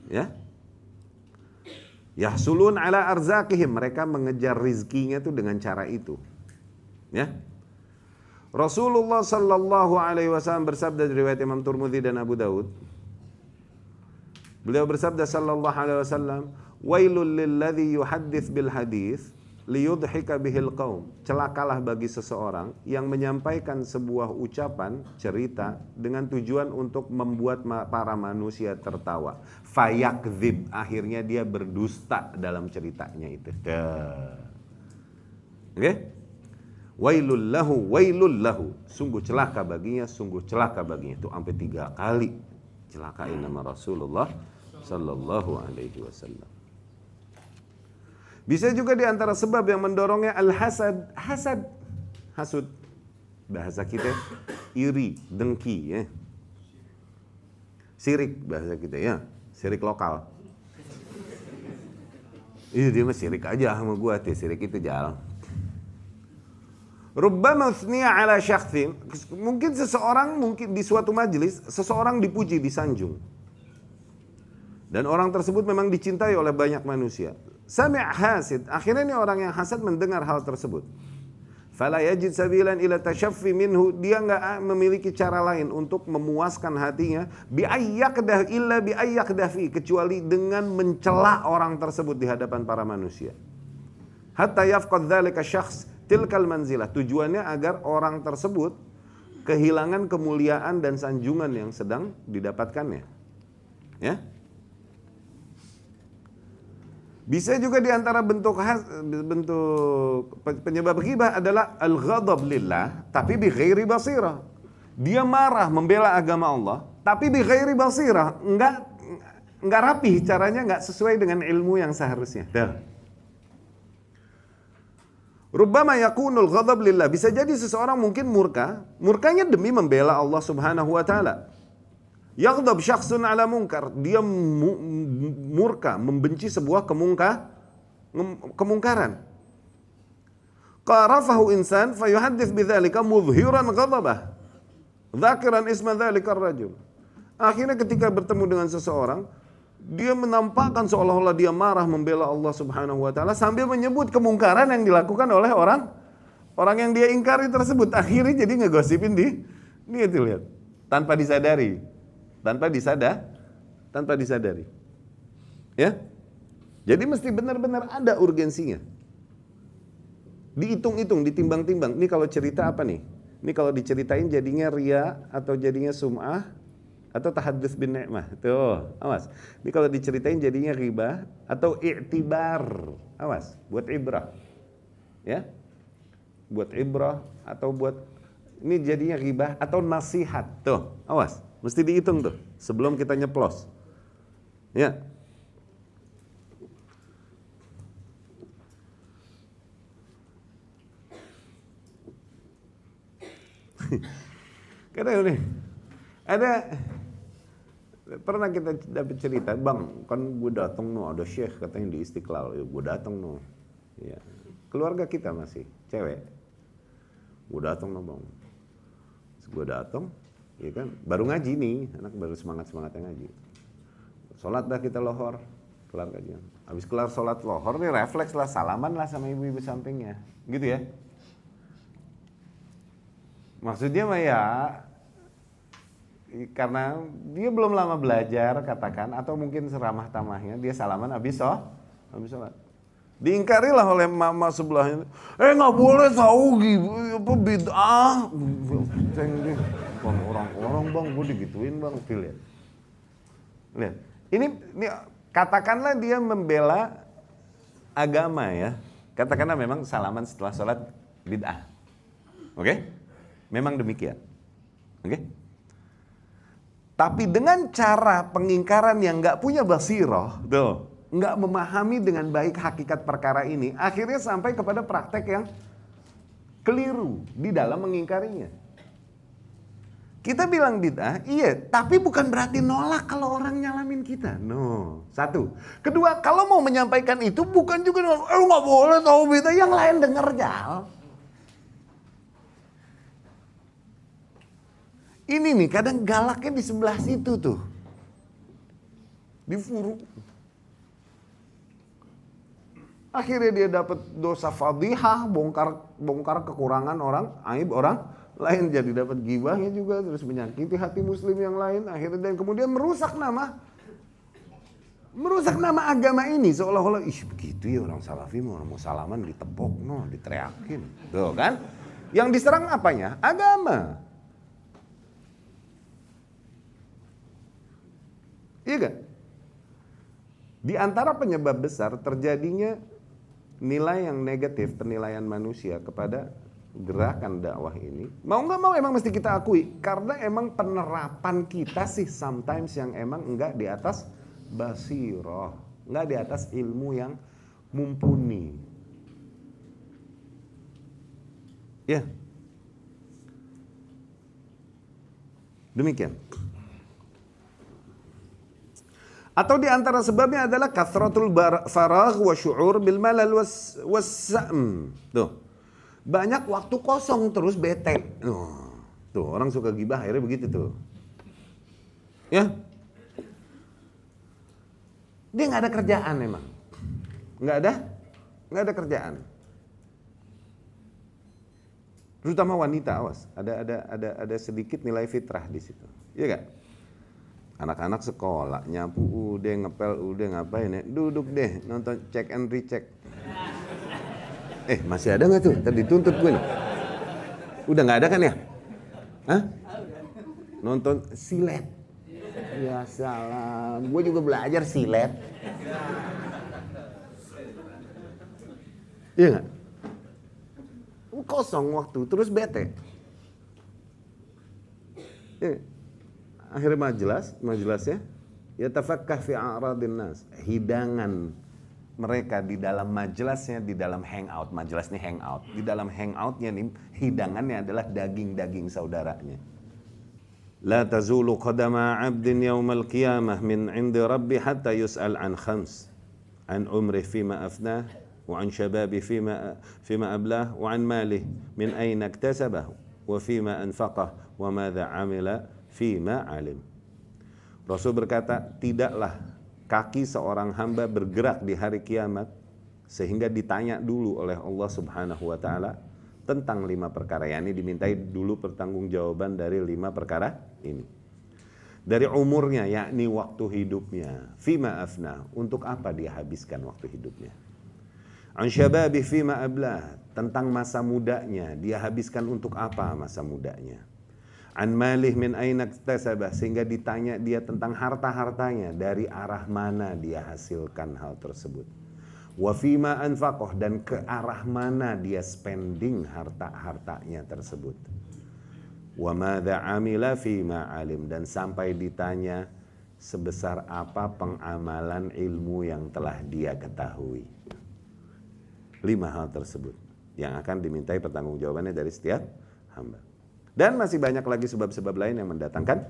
Ya, yahsulun ala arzakihim, mereka mengejar rizkinya itu dengan cara itu. Ya, Rasulullah sallallahu alaihi wasallam bersabda dari riwayat Imam Tirmidzi dan Abu Daud. Beliau bersabda sallallahu alaihi wasallam, "Wailul lilladzi yuhaddits bil hadits liyudhika bihil qaum." Celakalah bagi seseorang yang menyampaikan sebuah ucapan, cerita dengan tujuan untuk membuat para manusia tertawa. Fayakdzib, akhirnya dia berdusta dalam ceritanya itu. Oke? Wailul lahu, sungguh celaka baginya, sungguh celaka baginya. Itu sampai 3 kali celakain nama Rasulullah sallallahu alaihi wasallam. Bisa juga di antara sebab yang mendorongnya al-hasad, hasud. Bahasa kita iri, dengki ya. Sirik bahasa kita ya, sirik lokal. Iya dia mah sirik aja sama gua, sirik itu jalan. Rubbama uthniya ala syakhsin, mungkin seseorang, mungkin di suatu majelis seseorang dipuji, disanjung, dan orang tersebut memang dicintai oleh banyak manusia. Sami' hasid, akhirnya ini orang yang hasad mendengar hal tersebut. Fala yajid sabilan ila tashaffi minhu, dia enggak memiliki cara lain untuk memuaskan hatinya bi ayyakdah illa bi ayyakdah fi, kecuali dengan mencela orang tersebut di hadapan para manusia. Hatta yafqad dzalika syakhs tilkal manzilah, tujuannya agar orang tersebut kehilangan kemuliaan dan sanjungan yang sedang didapatkannya. Ya. Bisa juga diantara bentuk penyebab ghibah adalah al-ghadab lillah, tapi bi ghairi basirah. Dia marah membela agama Allah, tapi bi ghairi basirah, enggak rapih caranya, enggak sesuai dengan ilmu yang seharusnya. Rubbama yakunul ghadab lillah, bisa jadi seseorang mungkin murkanya demi membela Allah Subhanahu wa taala. Yaghdab syakhsun ala munkar, dia murka, membenci sebuah kemungkaran. Qarafahu insan fayuhaddits bidzalika mudhiran ghadabah, dzakiran isma dzalika ar-rajul. Akhirnya ketika bertemu dengan seseorang, dia menampakkan seolah-olah dia marah membela Allah Subhanahu wa taala sambil menyebut kemungkaran yang dilakukan oleh orang yang dia ingkari tersebut. Akhirnya jadi ngegosipin ini itu lihat, tanpa disadari. Ya. Jadi mesti benar-benar ada urgensinya. Dihitung-hitung, ditimbang-timbang. Ini kalau cerita apa nih? Ini kalau diceritain jadinya riya atau jadinya sum'ah atau tahaddus bin ni'mah. Tuh, awas. Ini kalau diceritain jadinya ghibah atau i'tibar. Awas, buat ibrah. Ya. Buat ibrah atau buat ini jadinya ghibah atau nasihat. Tuh, awas. Mesti dihitung tuh sebelum kita nyeplos. Ya. Kadang nih pernah kita dapat cerita, bang, kan gue datang ada syekh katanya di Istiqlal, ya, gue datang ya, keluarga kita masih cewek, gue datang bang, gue datang, ya kan, baru ngaji nih, anak baru semangatnya ngaji, sholat dah kita lohor, kelar kajian, habis kelar sholat lohor nih refleks lah, salaman lah sama ibu-ibu sampingnya, gitu ya, maksudnya mah ya karena dia belum lama belajar katakan, atau mungkin seramah tamahnya dia salaman habis sholat. Diingkarilah oleh mama sebelahnya, nggak boleh tahu gitu, apa bid'ah. Bang, orang-orang bang, gue digituin bang, lihat. Ini katakanlah dia membela agama ya, katakanlah memang salaman setelah sholat bid'ah, oke? Memang demikian, oke? Tapi dengan cara pengingkaran yang nggak punya basirah, nggak memahami dengan baik hakikat perkara ini, akhirnya sampai kepada praktek yang keliru di dalam mengingkarinya. Kita bilang bid'ah, iya, tapi bukan berarti nolak kalau orang nyalamin kita. No, satu. Kedua, kalau mau menyampaikan itu bukan juga nolak, nggak boleh tahu bid'ah, yang lain denger jal. Ini nih kadang galaknya di sebelah situ tuh. Difuru. Akhirnya dia dapat dosa fadhihah, bongkar kekurangan orang, aib orang lain, jadi dapat gibahnya juga, terus menyakiti hati muslim yang lain, akhirnya dan kemudian merusak nama agama ini, seolah-olah ih begitu ya orang salafi mau salaman ditepok, diteriakin, tuh kan? Yang diserang apanya? Agama. Iya kan? Di antara penyebab besar terjadinya nilai yang negatif, penilaian manusia kepada gerakan dakwah ini, mau nggak mau emang mesti kita akui, karena emang penerapan kita sih sometimes yang emang enggak di atas basirah, enggak di atas ilmu yang mumpuni. Ya, demikian. Atau di antara sebabnya adalah kathratul faragh wa syu'ur bil malal was-sa'm. Tuh. Banyak waktu kosong terus bete. Tuh, orang suka gibah akhirnya begitu tuh. Ya. Dia nggak ada kerjaan emang. Nggak ada kerjaan. Terutama wanita, awas. Ada sedikit nilai fitrah di situ. Iya nggak? Anak-anak sekolah, nyapu udah, ngepel udah, ngapain ya? Duduk deh, nonton check and recheck. Masih ada nggak tuh? Tadi dituntut gue nih. Udah nggak ada kan ya? Hah? Nonton silet. Ya salam, gue juga belajar silet. Iya nggak? Kosong waktu, terus bete. Ya. Akhirnya majelasnya ya tafakkah fi a'radin nas, hidangan mereka di dalam majelasnya, di dalam hangout, majelas nih hangout, di dalam hangoutnya nih hidangannya adalah daging-daging saudaranya. La tazulu qadama 'abdin yaumal qiyamah min 'indi rabbi hatta yus'al an khams, an umrih fima afnah wa an shababi fima ablah wa an malih min aina iktasabahu wa fima anfaqah wa madza 'amila fima alim. Rasul berkata, tidaklah kaki seorang hamba bergerak di hari kiamat sehingga ditanya dulu oleh Allah Subhanahu wa taala tentang 5 perkara. Yani dimintai dulu pertanggungjawaban dari 5 perkara ini. Dari umurnya, yakni waktu hidupnya, fima afna, untuk apa dia habiskan waktu hidupnya. An syababi fima ablah, tentang masa mudanya, dia habiskan untuk apa masa mudanya. An malih min aina iktasabah, sehingga ditanya dia tentang harta-hartanya, dari arah mana dia hasilkan hal tersebut. Wa fima anfaqah, dan ke arah mana dia spending harta-hartanya tersebut. Wa madza amila fima alim, dan sampai ditanya sebesar apa pengamalan ilmu yang telah dia ketahui. 5 hal tersebut yang akan dimintai pertanggungjawabannya dari setiap hamba. Dan masih banyak lagi sebab-sebab lain yang mendatangkan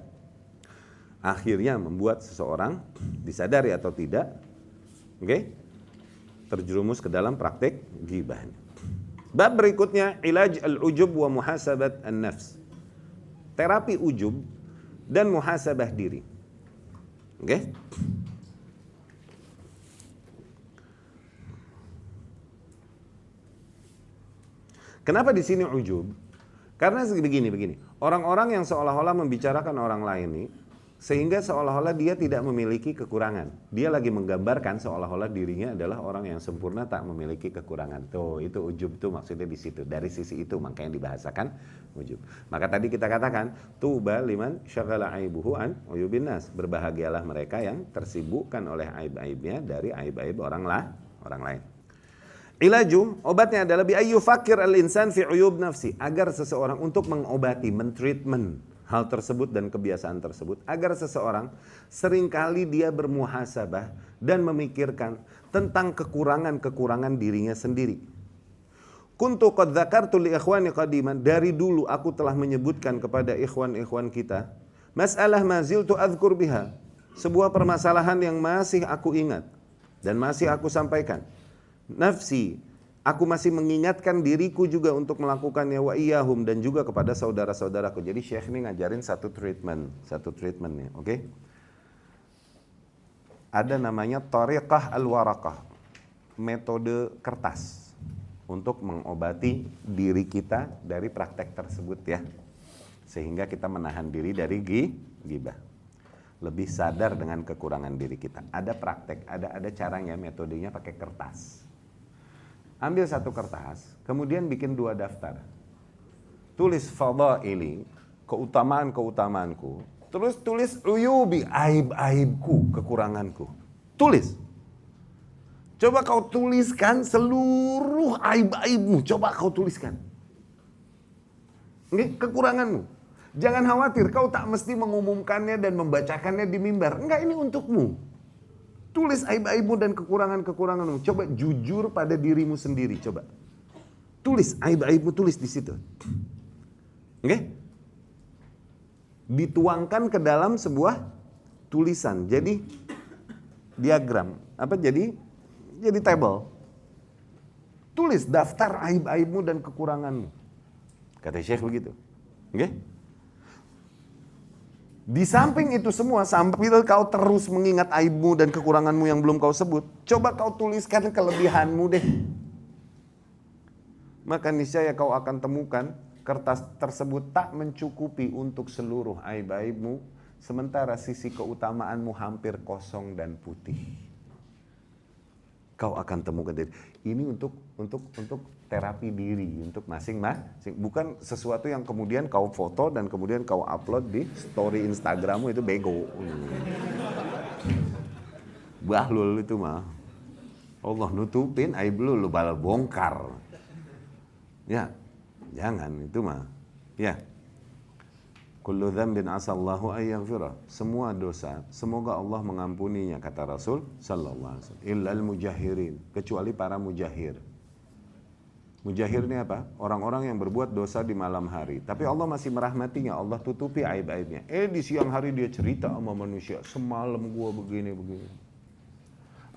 akhirnya membuat seseorang disadari atau tidak, terjerumus ke dalam praktik ghibah. Bab berikutnya, ilaj al-ujub wa muhasabat an-nafs. Terapi ujub dan muhasabah diri. Kenapa di sini ujub? Karena begini. Orang-orang yang seolah-olah membicarakan orang lain ini, sehingga seolah-olah dia tidak memiliki kekurangan. Dia lagi menggambarkan seolah-olah dirinya adalah orang yang sempurna, tak memiliki kekurangan. Tuh, itu ujub tuh maksudnya di situ. Dari sisi itu makanya dibahasakan ujub. Maka tadi kita katakan, tuba liman syaghala aibuhu an uyubin nas. Berbahagialah mereka yang tersibukkan oleh aib-aibnya dari aib-aib orang lain. Ilaju, obatnya adalah bi ayyu fakir al-insan fi uyub nafsi, agar seseorang untuk mengobati, mentreatment hal tersebut dan kebiasaan tersebut, agar seseorang seringkali dia bermuhasabah dan memikirkan tentang kekurangan-kekurangan dirinya sendiri. Kuntu qad dzakartu li ikhwani qadiman, dari dulu aku telah menyebutkan kepada ikhwan-ikhwan kita, mas'alah ma ziltu adzkur biha, sebuah permasalahan yang masih aku ingat dan masih aku sampaikan. Nafsi, aku masih mengingatkan diriku juga untuk melakukannya, wa iyahum, dan juga kepada saudara-saudaraku. Jadi Syekh ini ngajarin satu treatment nih, oke? Ada namanya tariqah al-waraqah, metode kertas untuk mengobati diri kita dari praktek tersebut ya. Sehingga kita menahan diri dari ghibah. Lebih sadar dengan kekurangan diri kita. Ada praktek, ada caranya, metodenya pakai kertas. Ambil satu kertas, kemudian bikin 2 daftar. Tulis fadaili, keutamaan-keutamaanku. Terus tulis uyubi, aib-aibku, kekuranganku. Tulis. Coba kau tuliskan seluruh aib-aibmu. Coba kau tuliskan. Oke, kekuranganmu. Jangan khawatir, kau tak mesti mengumumkannya dan membacakannya di mimbar. Enggak, ini untukmu. Tulis aib-aibmu dan kekurangan-kekuranganmu. Coba jujur pada dirimu sendiri, coba. Tulis aib-aibmu, tulis di situ. Oke? Dituangkan ke dalam sebuah tulisan. Jadi diagram. Jadi table. Tulis daftar aib-aibmu dan kekuranganmu. Kata Syekh begitu. Oke? Di samping itu semua, sambil kau terus mengingat aibmu dan kekuranganmu yang belum kau sebut, coba kau tuliskan kelebihanmu deh. Maka niscaya kau akan temukan kertas tersebut tak mencukupi untuk seluruh aib-aibmu, sementara sisi keutamaanmu hampir kosong dan putih. Kau akan temukan diri. Ini untuk terapi diri, untuk masing-masing. Bukan sesuatu yang kemudian kau foto dan kemudian kau upload di story Instagrammu, itu bego. Bahlul itu mah. Allah nutupin aib lu balas bongkar. Ya, jangan itu mah. Ya. Kullu dzambin asallahu ayyaghfirah. Semua dosa semoga Allah mengampuninya, kata Rasul sallallahu alaihi wasallam. Illal mujahirin, kecuali para mujahir. Mujahir ini apa? Orang-orang yang berbuat dosa di malam hari, tapi Allah masih merahmatinya, Allah tutupi aib-aibnya. Di siang hari dia cerita sama manusia, semalam gua begini.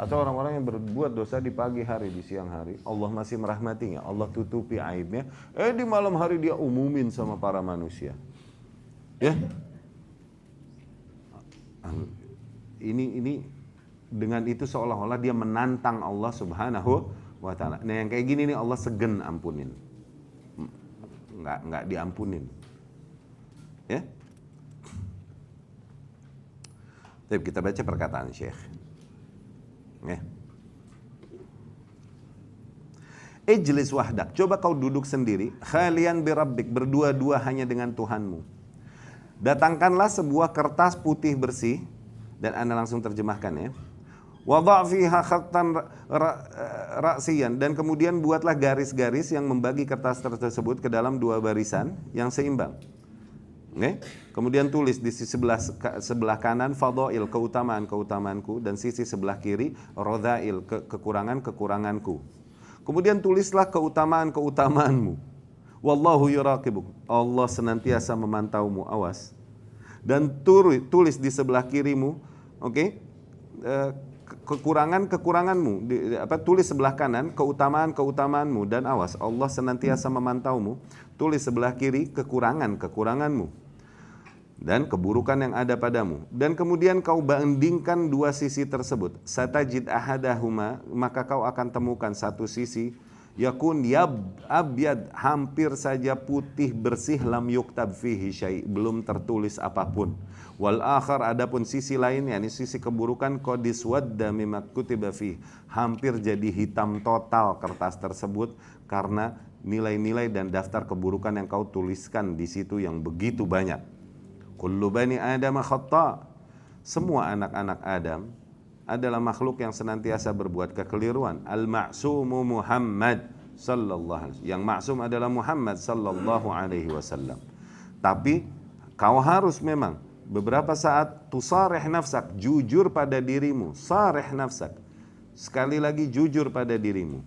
Atau orang-orang yang berbuat dosa di pagi hari, di siang hari, Allah masih merahmatinya, Allah tutupi aibnya. Di malam hari dia umumin sama para manusia. Ya, ini dengan itu seolah-olah dia menantang Allah Subhanahu wa Ta'ala. Nah, yang kayak gini nih Allah segen ampunin, nggak diampunin. Ya, tapi kita baca perkataan Syekh. Ya. Ijlis wahdak, coba kau duduk sendiri, khalian birabbik, berdua-dua hanya dengan Tuhanmu. Datangkanlah sebuah kertas putih bersih, dan Anda langsung terjemahkan ya. Wada' fiha khattan ra'siyan, dan kemudian buatlah garis-garis yang membagi kertas tersebut ke dalam 2 barisan yang seimbang. Okay? Kemudian tulis di sisi sebelah kanan fadail, keutamaan-keutamaanku, dan sisi sebelah kiri radha'il, kekurangan-kekuranganku. Kemudian tulislah keutamaan-keutamaanmu. Wallahu yuraqibuk, Allah senantiasa memantaumu, awas. Dan tulis di sebelah kirimu, oke, kekurangan-kekuranganmu. Tulis sebelah kanan keutamaan-keutamaanmu, dan awas, Allah senantiasa memantaumu. Tulis sebelah kiri kekurangan-kekuranganmu dan keburukan yang ada padamu. Dan kemudian kau bandingkan 2 sisi tersebut. Satajid ahadahuma, maka kau akan temukan satu sisi yakun abyad, hampir saja putih bersih, lam yuktab fihi syai', belum tertulis apapun. Wal akhar, adapun sisi lain, yakni sisi keburukan, qadis wadda mimma kutiba fihi, hampir jadi hitam total kertas tersebut karena nilai-nilai dan daftar keburukan yang kau tuliskan di situ yang begitu banyak. Kullu bani Adam khata', semua anak-anak Adam adalah makhluk yang senantiasa berbuat kekeliruan. Al-ma'sumu Muhammad sallallahu alaihi wasallam. Yang maksum adalah Muhammad sallallahu alaihi wasallam. Tapi kau harus memang beberapa saat tusarih nafsak, jujur pada dirimu. Sarih nafsak, sekali lagi jujur pada dirimu.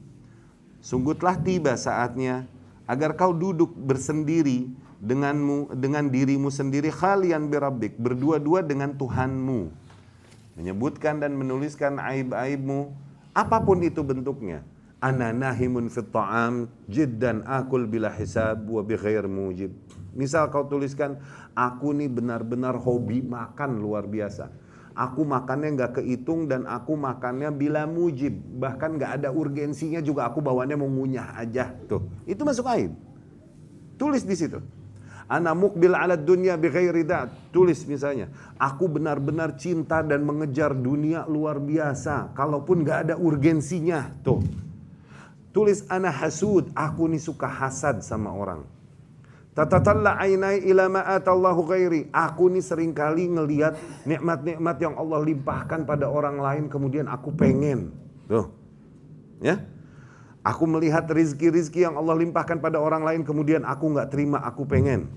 Sungguh telah tiba saatnya agar kau duduk bersendiri dengan dirimu sendiri, khalian birabbik, berdua-dua dengan Tuhanmu, menyebutkan dan menuliskan aib-aibmu apapun itu bentuknya. Ana nahimun fit ta'am jiddan akul bila hisab wa bighair mujib. Misal kau tuliskan, aku nih benar-benar hobi makan luar biasa. Aku makannya nggak kehitung dan aku makannya bila mujib. Bahkan nggak ada urgensinya juga, aku bawaannya mau ngunyah aja. Tuh, itu masuk aib. Tulis di situ. Ana muqbil ala dunya bighairi da'. Tulis misalnya, aku benar-benar cinta dan mengejar dunia luar biasa, kalaupun nggak ada urgensinya. Tuh. Tulis ana hasud, aku nih suka hasad sama orang. Tatatalla ainai ila ma atallahu ghairi. Aku nih seringkali ngelihat nikmat-nikmat yang Allah limpahkan pada orang lain, kemudian aku pengen. Tuh. Ya. Aku melihat rizki-rizki yang Allah limpahkan pada orang lain, kemudian aku nggak terima, aku pengen.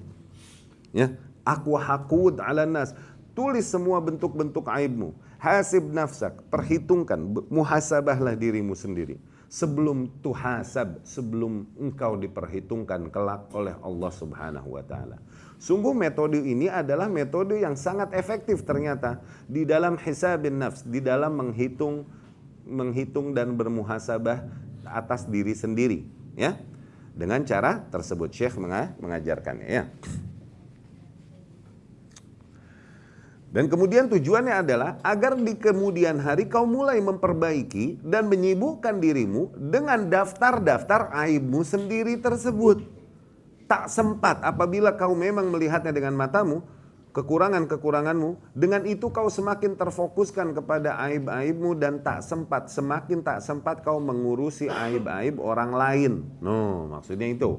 Ya. Aku hakud ala nas. Tulis semua bentuk-bentuk aibmu. Hasib nafsak, perhitungkan, muhasabahlah dirimu sendiri. Sebelum tuhasab, sebelum engkau diperhitungkan kelak oleh Allah Subhanahu wa taala. Sungguh metode ini adalah metode yang sangat efektif ternyata di dalam hisabin nafs, di dalam menghitung dan bermuhasabah atas diri sendiri, ya. Dengan cara tersebut Syekh mengajarkannya, ya. Dan kemudian tujuannya adalah agar di kemudian hari kau mulai memperbaiki dan menyibukkan dirimu dengan daftar-daftar aibmu sendiri tersebut. Tak sempat apabila kau memang melihatnya dengan matamu, kekurangan-kekuranganmu, dengan itu kau semakin terfokuskan kepada aib-aibmu dan semakin tak sempat kau mengurusi aib-aib orang lain. No, maksudnya itu.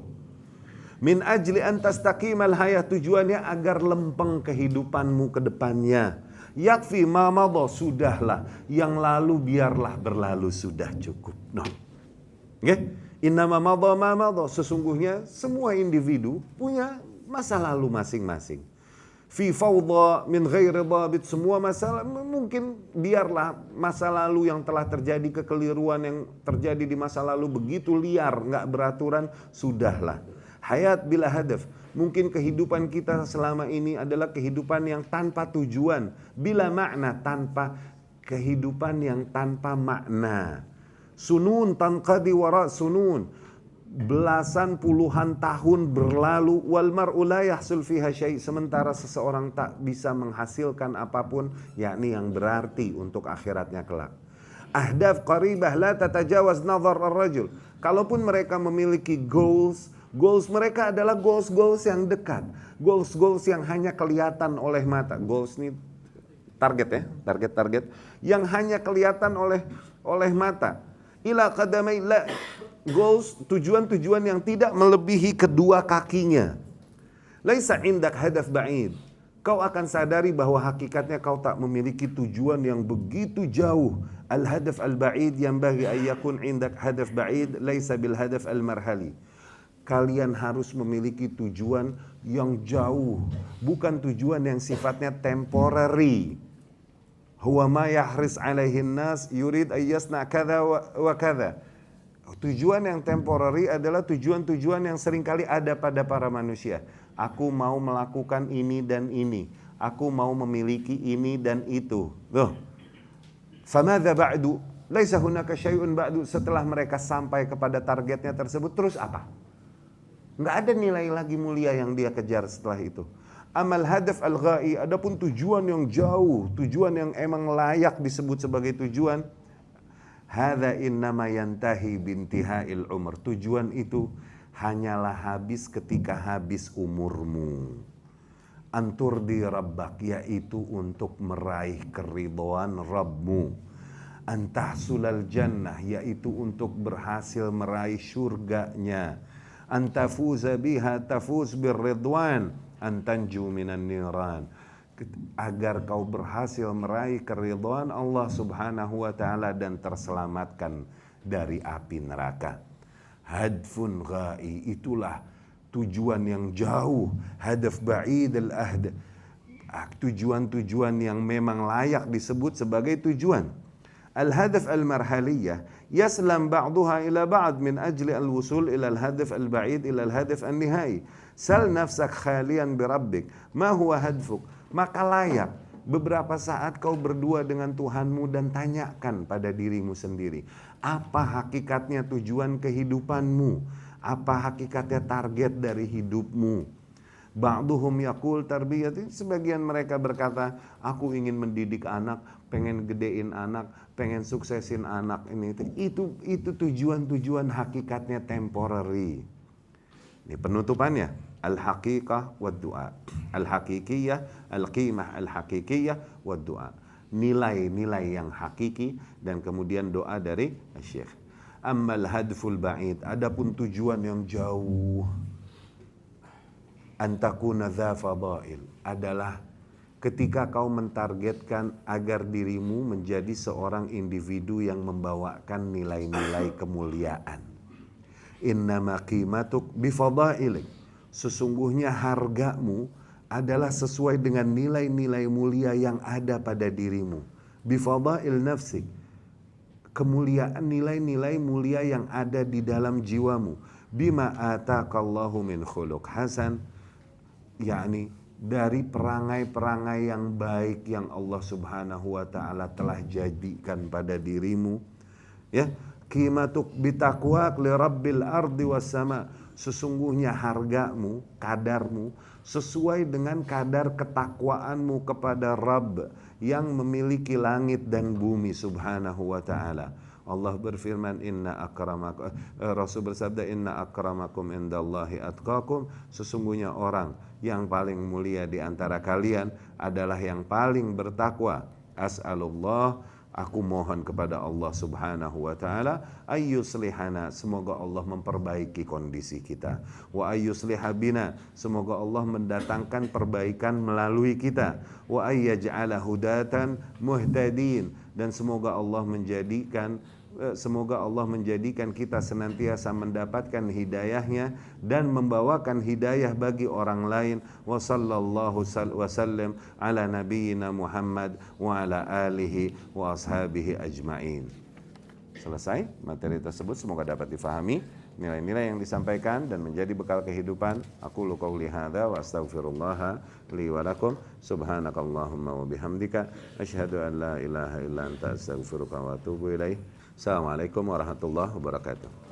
Min ajli an tastaqimal hayah, tujuannya agar lempeng kehidupanmu ke depannya. Yakfi ma madha, sudahlah. Yang lalu biarlah berlalu, sudah cukup. No. Okay? Innama madha ma madha, sesungguhnya semua individu punya masa lalu masing-masing. Fi fawdha min ghairi dhabit, semua masalah mungkin biarlah masa lalu yang telah terjadi, kekeliruan yang terjadi di masa lalu begitu liar, enggak beraturan, sudahlah. Hayat bila hadaf, mungkin kehidupan kita selama ini adalah kehidupan yang tanpa tujuan, bila makna, tanpa kehidupan yang tanpa makna. Sunun tanqadi wara sunun, belasan puluhan tahun berlalu, wal mar'u la yahsul fiha syai', sementara seseorang tak bisa menghasilkan apapun, yakni yang berarti untuk akhiratnya kelak. Ahdaf qaribah la tatajawaz nazar ar-rajul, kalaupun mereka memiliki goals mereka adalah goals yang dekat, goals yang hanya kelihatan oleh mata. Goals ini target ya, target yang hanya kelihatan oleh mata. Ila qadamai la, goals, tujuan yang tidak melebihi kedua kakinya. Laisa indak hadaf ba'id, kau akan sadari bahwa hakikatnya kau tak memiliki tujuan yang begitu jauh. Al hadaf al ba'id yang bagi ayyakun indak hadaf ba'id laisa bil hadaf al marhali. Kalian harus memiliki tujuan yang jauh, bukan tujuan yang sifatnya temporary. Huwa ma yahris alaihin nas yurid ayyasna kadza wa kadza. Tujuan yang temporary adalah tujuan-tujuan yang seringkali ada pada para manusia. Aku mau melakukan ini dan ini, aku mau memiliki ini dan itu. Loh. Famadza ba'du? Laisa hunaka syai'un ba'du. Setelah mereka sampai kepada targetnya tersebut, terus apa? Nggak ada nilai lagi mulia yang dia kejar setelah itu. Amal hadaf al-gha'i, adapun tujuan yang jauh, tujuan yang emang layak disebut sebagai tujuan, hadza innama yantahi bintihail umr. Tujuan itu hanyalah habis ketika habis umurmu. Anturdi rabbak, yaitu untuk meraih keridhaan Rabbmu. Antahsulal jannah, yaitu untuk berhasil meraih surganya. Antafuza biha tafuz birridwan, antanju minan niran, agar kau berhasil meraih keridhaan Allah Subhanahu wa taala dan terselamatkan dari api neraka. Hadfun ghai, itulah tujuan yang jauh. Hadaf ba'id al-ahd, tujuan-tujuan yang memang layak disebut sebagai tujuan. الهدف المرحلية يسلم بعضها إلى بعض من أجل الوصول إلى الهدف البعيد إلى الهدف النهائي. سل نفسك خاليا بربك ما هو هدفك. Maka layak beberapa saat kau berdua dengan Tuhanmu dan tanyakan pada dirimu sendiri, apa hakikatnya tujuan kehidupanmu? Apa hakikatnya target dari hidupmu? Ba'duhum yaqul tarbiyati, sebagian mereka berkata, aku ingin mendidik anak, pengen gedein anak, pengen suksesin anak ini. Itu tujuan-tujuan hakikatnya temporary. Ini penutupannya. Al-haqiqah wa du'a. Al-haqiqiyah, al-qimah al-haqiqiyah wa du'a. Nilai-nilai yang hakiki dan kemudian doa dari Syekh. Ammal hadful ba'id, adapun tujuan yang jauh, antakuna dza fadail, adalah ketika kau mentargetkan agar dirimu menjadi seorang individu yang membawakan nilai-nilai kemuliaan. Innama qimatuk bifadailik, sesungguhnya hargamu adalah sesuai dengan nilai-nilai mulia yang ada pada dirimu. Bifadail nafsik, kemuliaan, nilai-nilai mulia yang ada di dalam jiwamu. Bima ataqallahu min khuluq hasan, yakni dari perangai-perangai yang baik yang Allah Subhanahu wa taala telah jadikan pada dirimu. Ya, qimatuk bitaqwak li rabbil ardi was sama, sesungguhnya hargamu, kadarmu sesuai dengan kadar ketakwaanmu kepada Rabb yang memiliki langit dan bumi Subhanahu wa taala. Allah berfirman, Rasul bersabda, inna akramakum indallahi atqakum, sesungguhnya orang yang paling mulia di antara kalian adalah yang paling bertakwa. As'alullah, aku mohon kepada Allah Subhanahu wa taala, ayyuslihana, semoga Allah memperbaiki kondisi kita. Wa ayyusliha bina, semoga Allah mendatangkan perbaikan melalui kita. Wa ayyaj'ala hudatan muhtadin, dan semoga Allah menjadikan kita senantiasa mendapatkan hidayahnya dan membawakan hidayah bagi orang lain. Wa sallallahu wasallam ala nabiyyina Muhammad wa ala alihi wa ashabihi ajma'in. Selesai materi tersebut, semoga dapat difahami nilai-nilai yang disampaikan dan menjadi bekal kehidupan. Aku qouli hadza wa astaghfirullah li wa lakum. Subhanakallahumma wa bihamdika asyhadu an la ilaha illa anta astaghfiruka wa atubu ilaik. Assalamualaikum warahmatullahi wabarakatuh.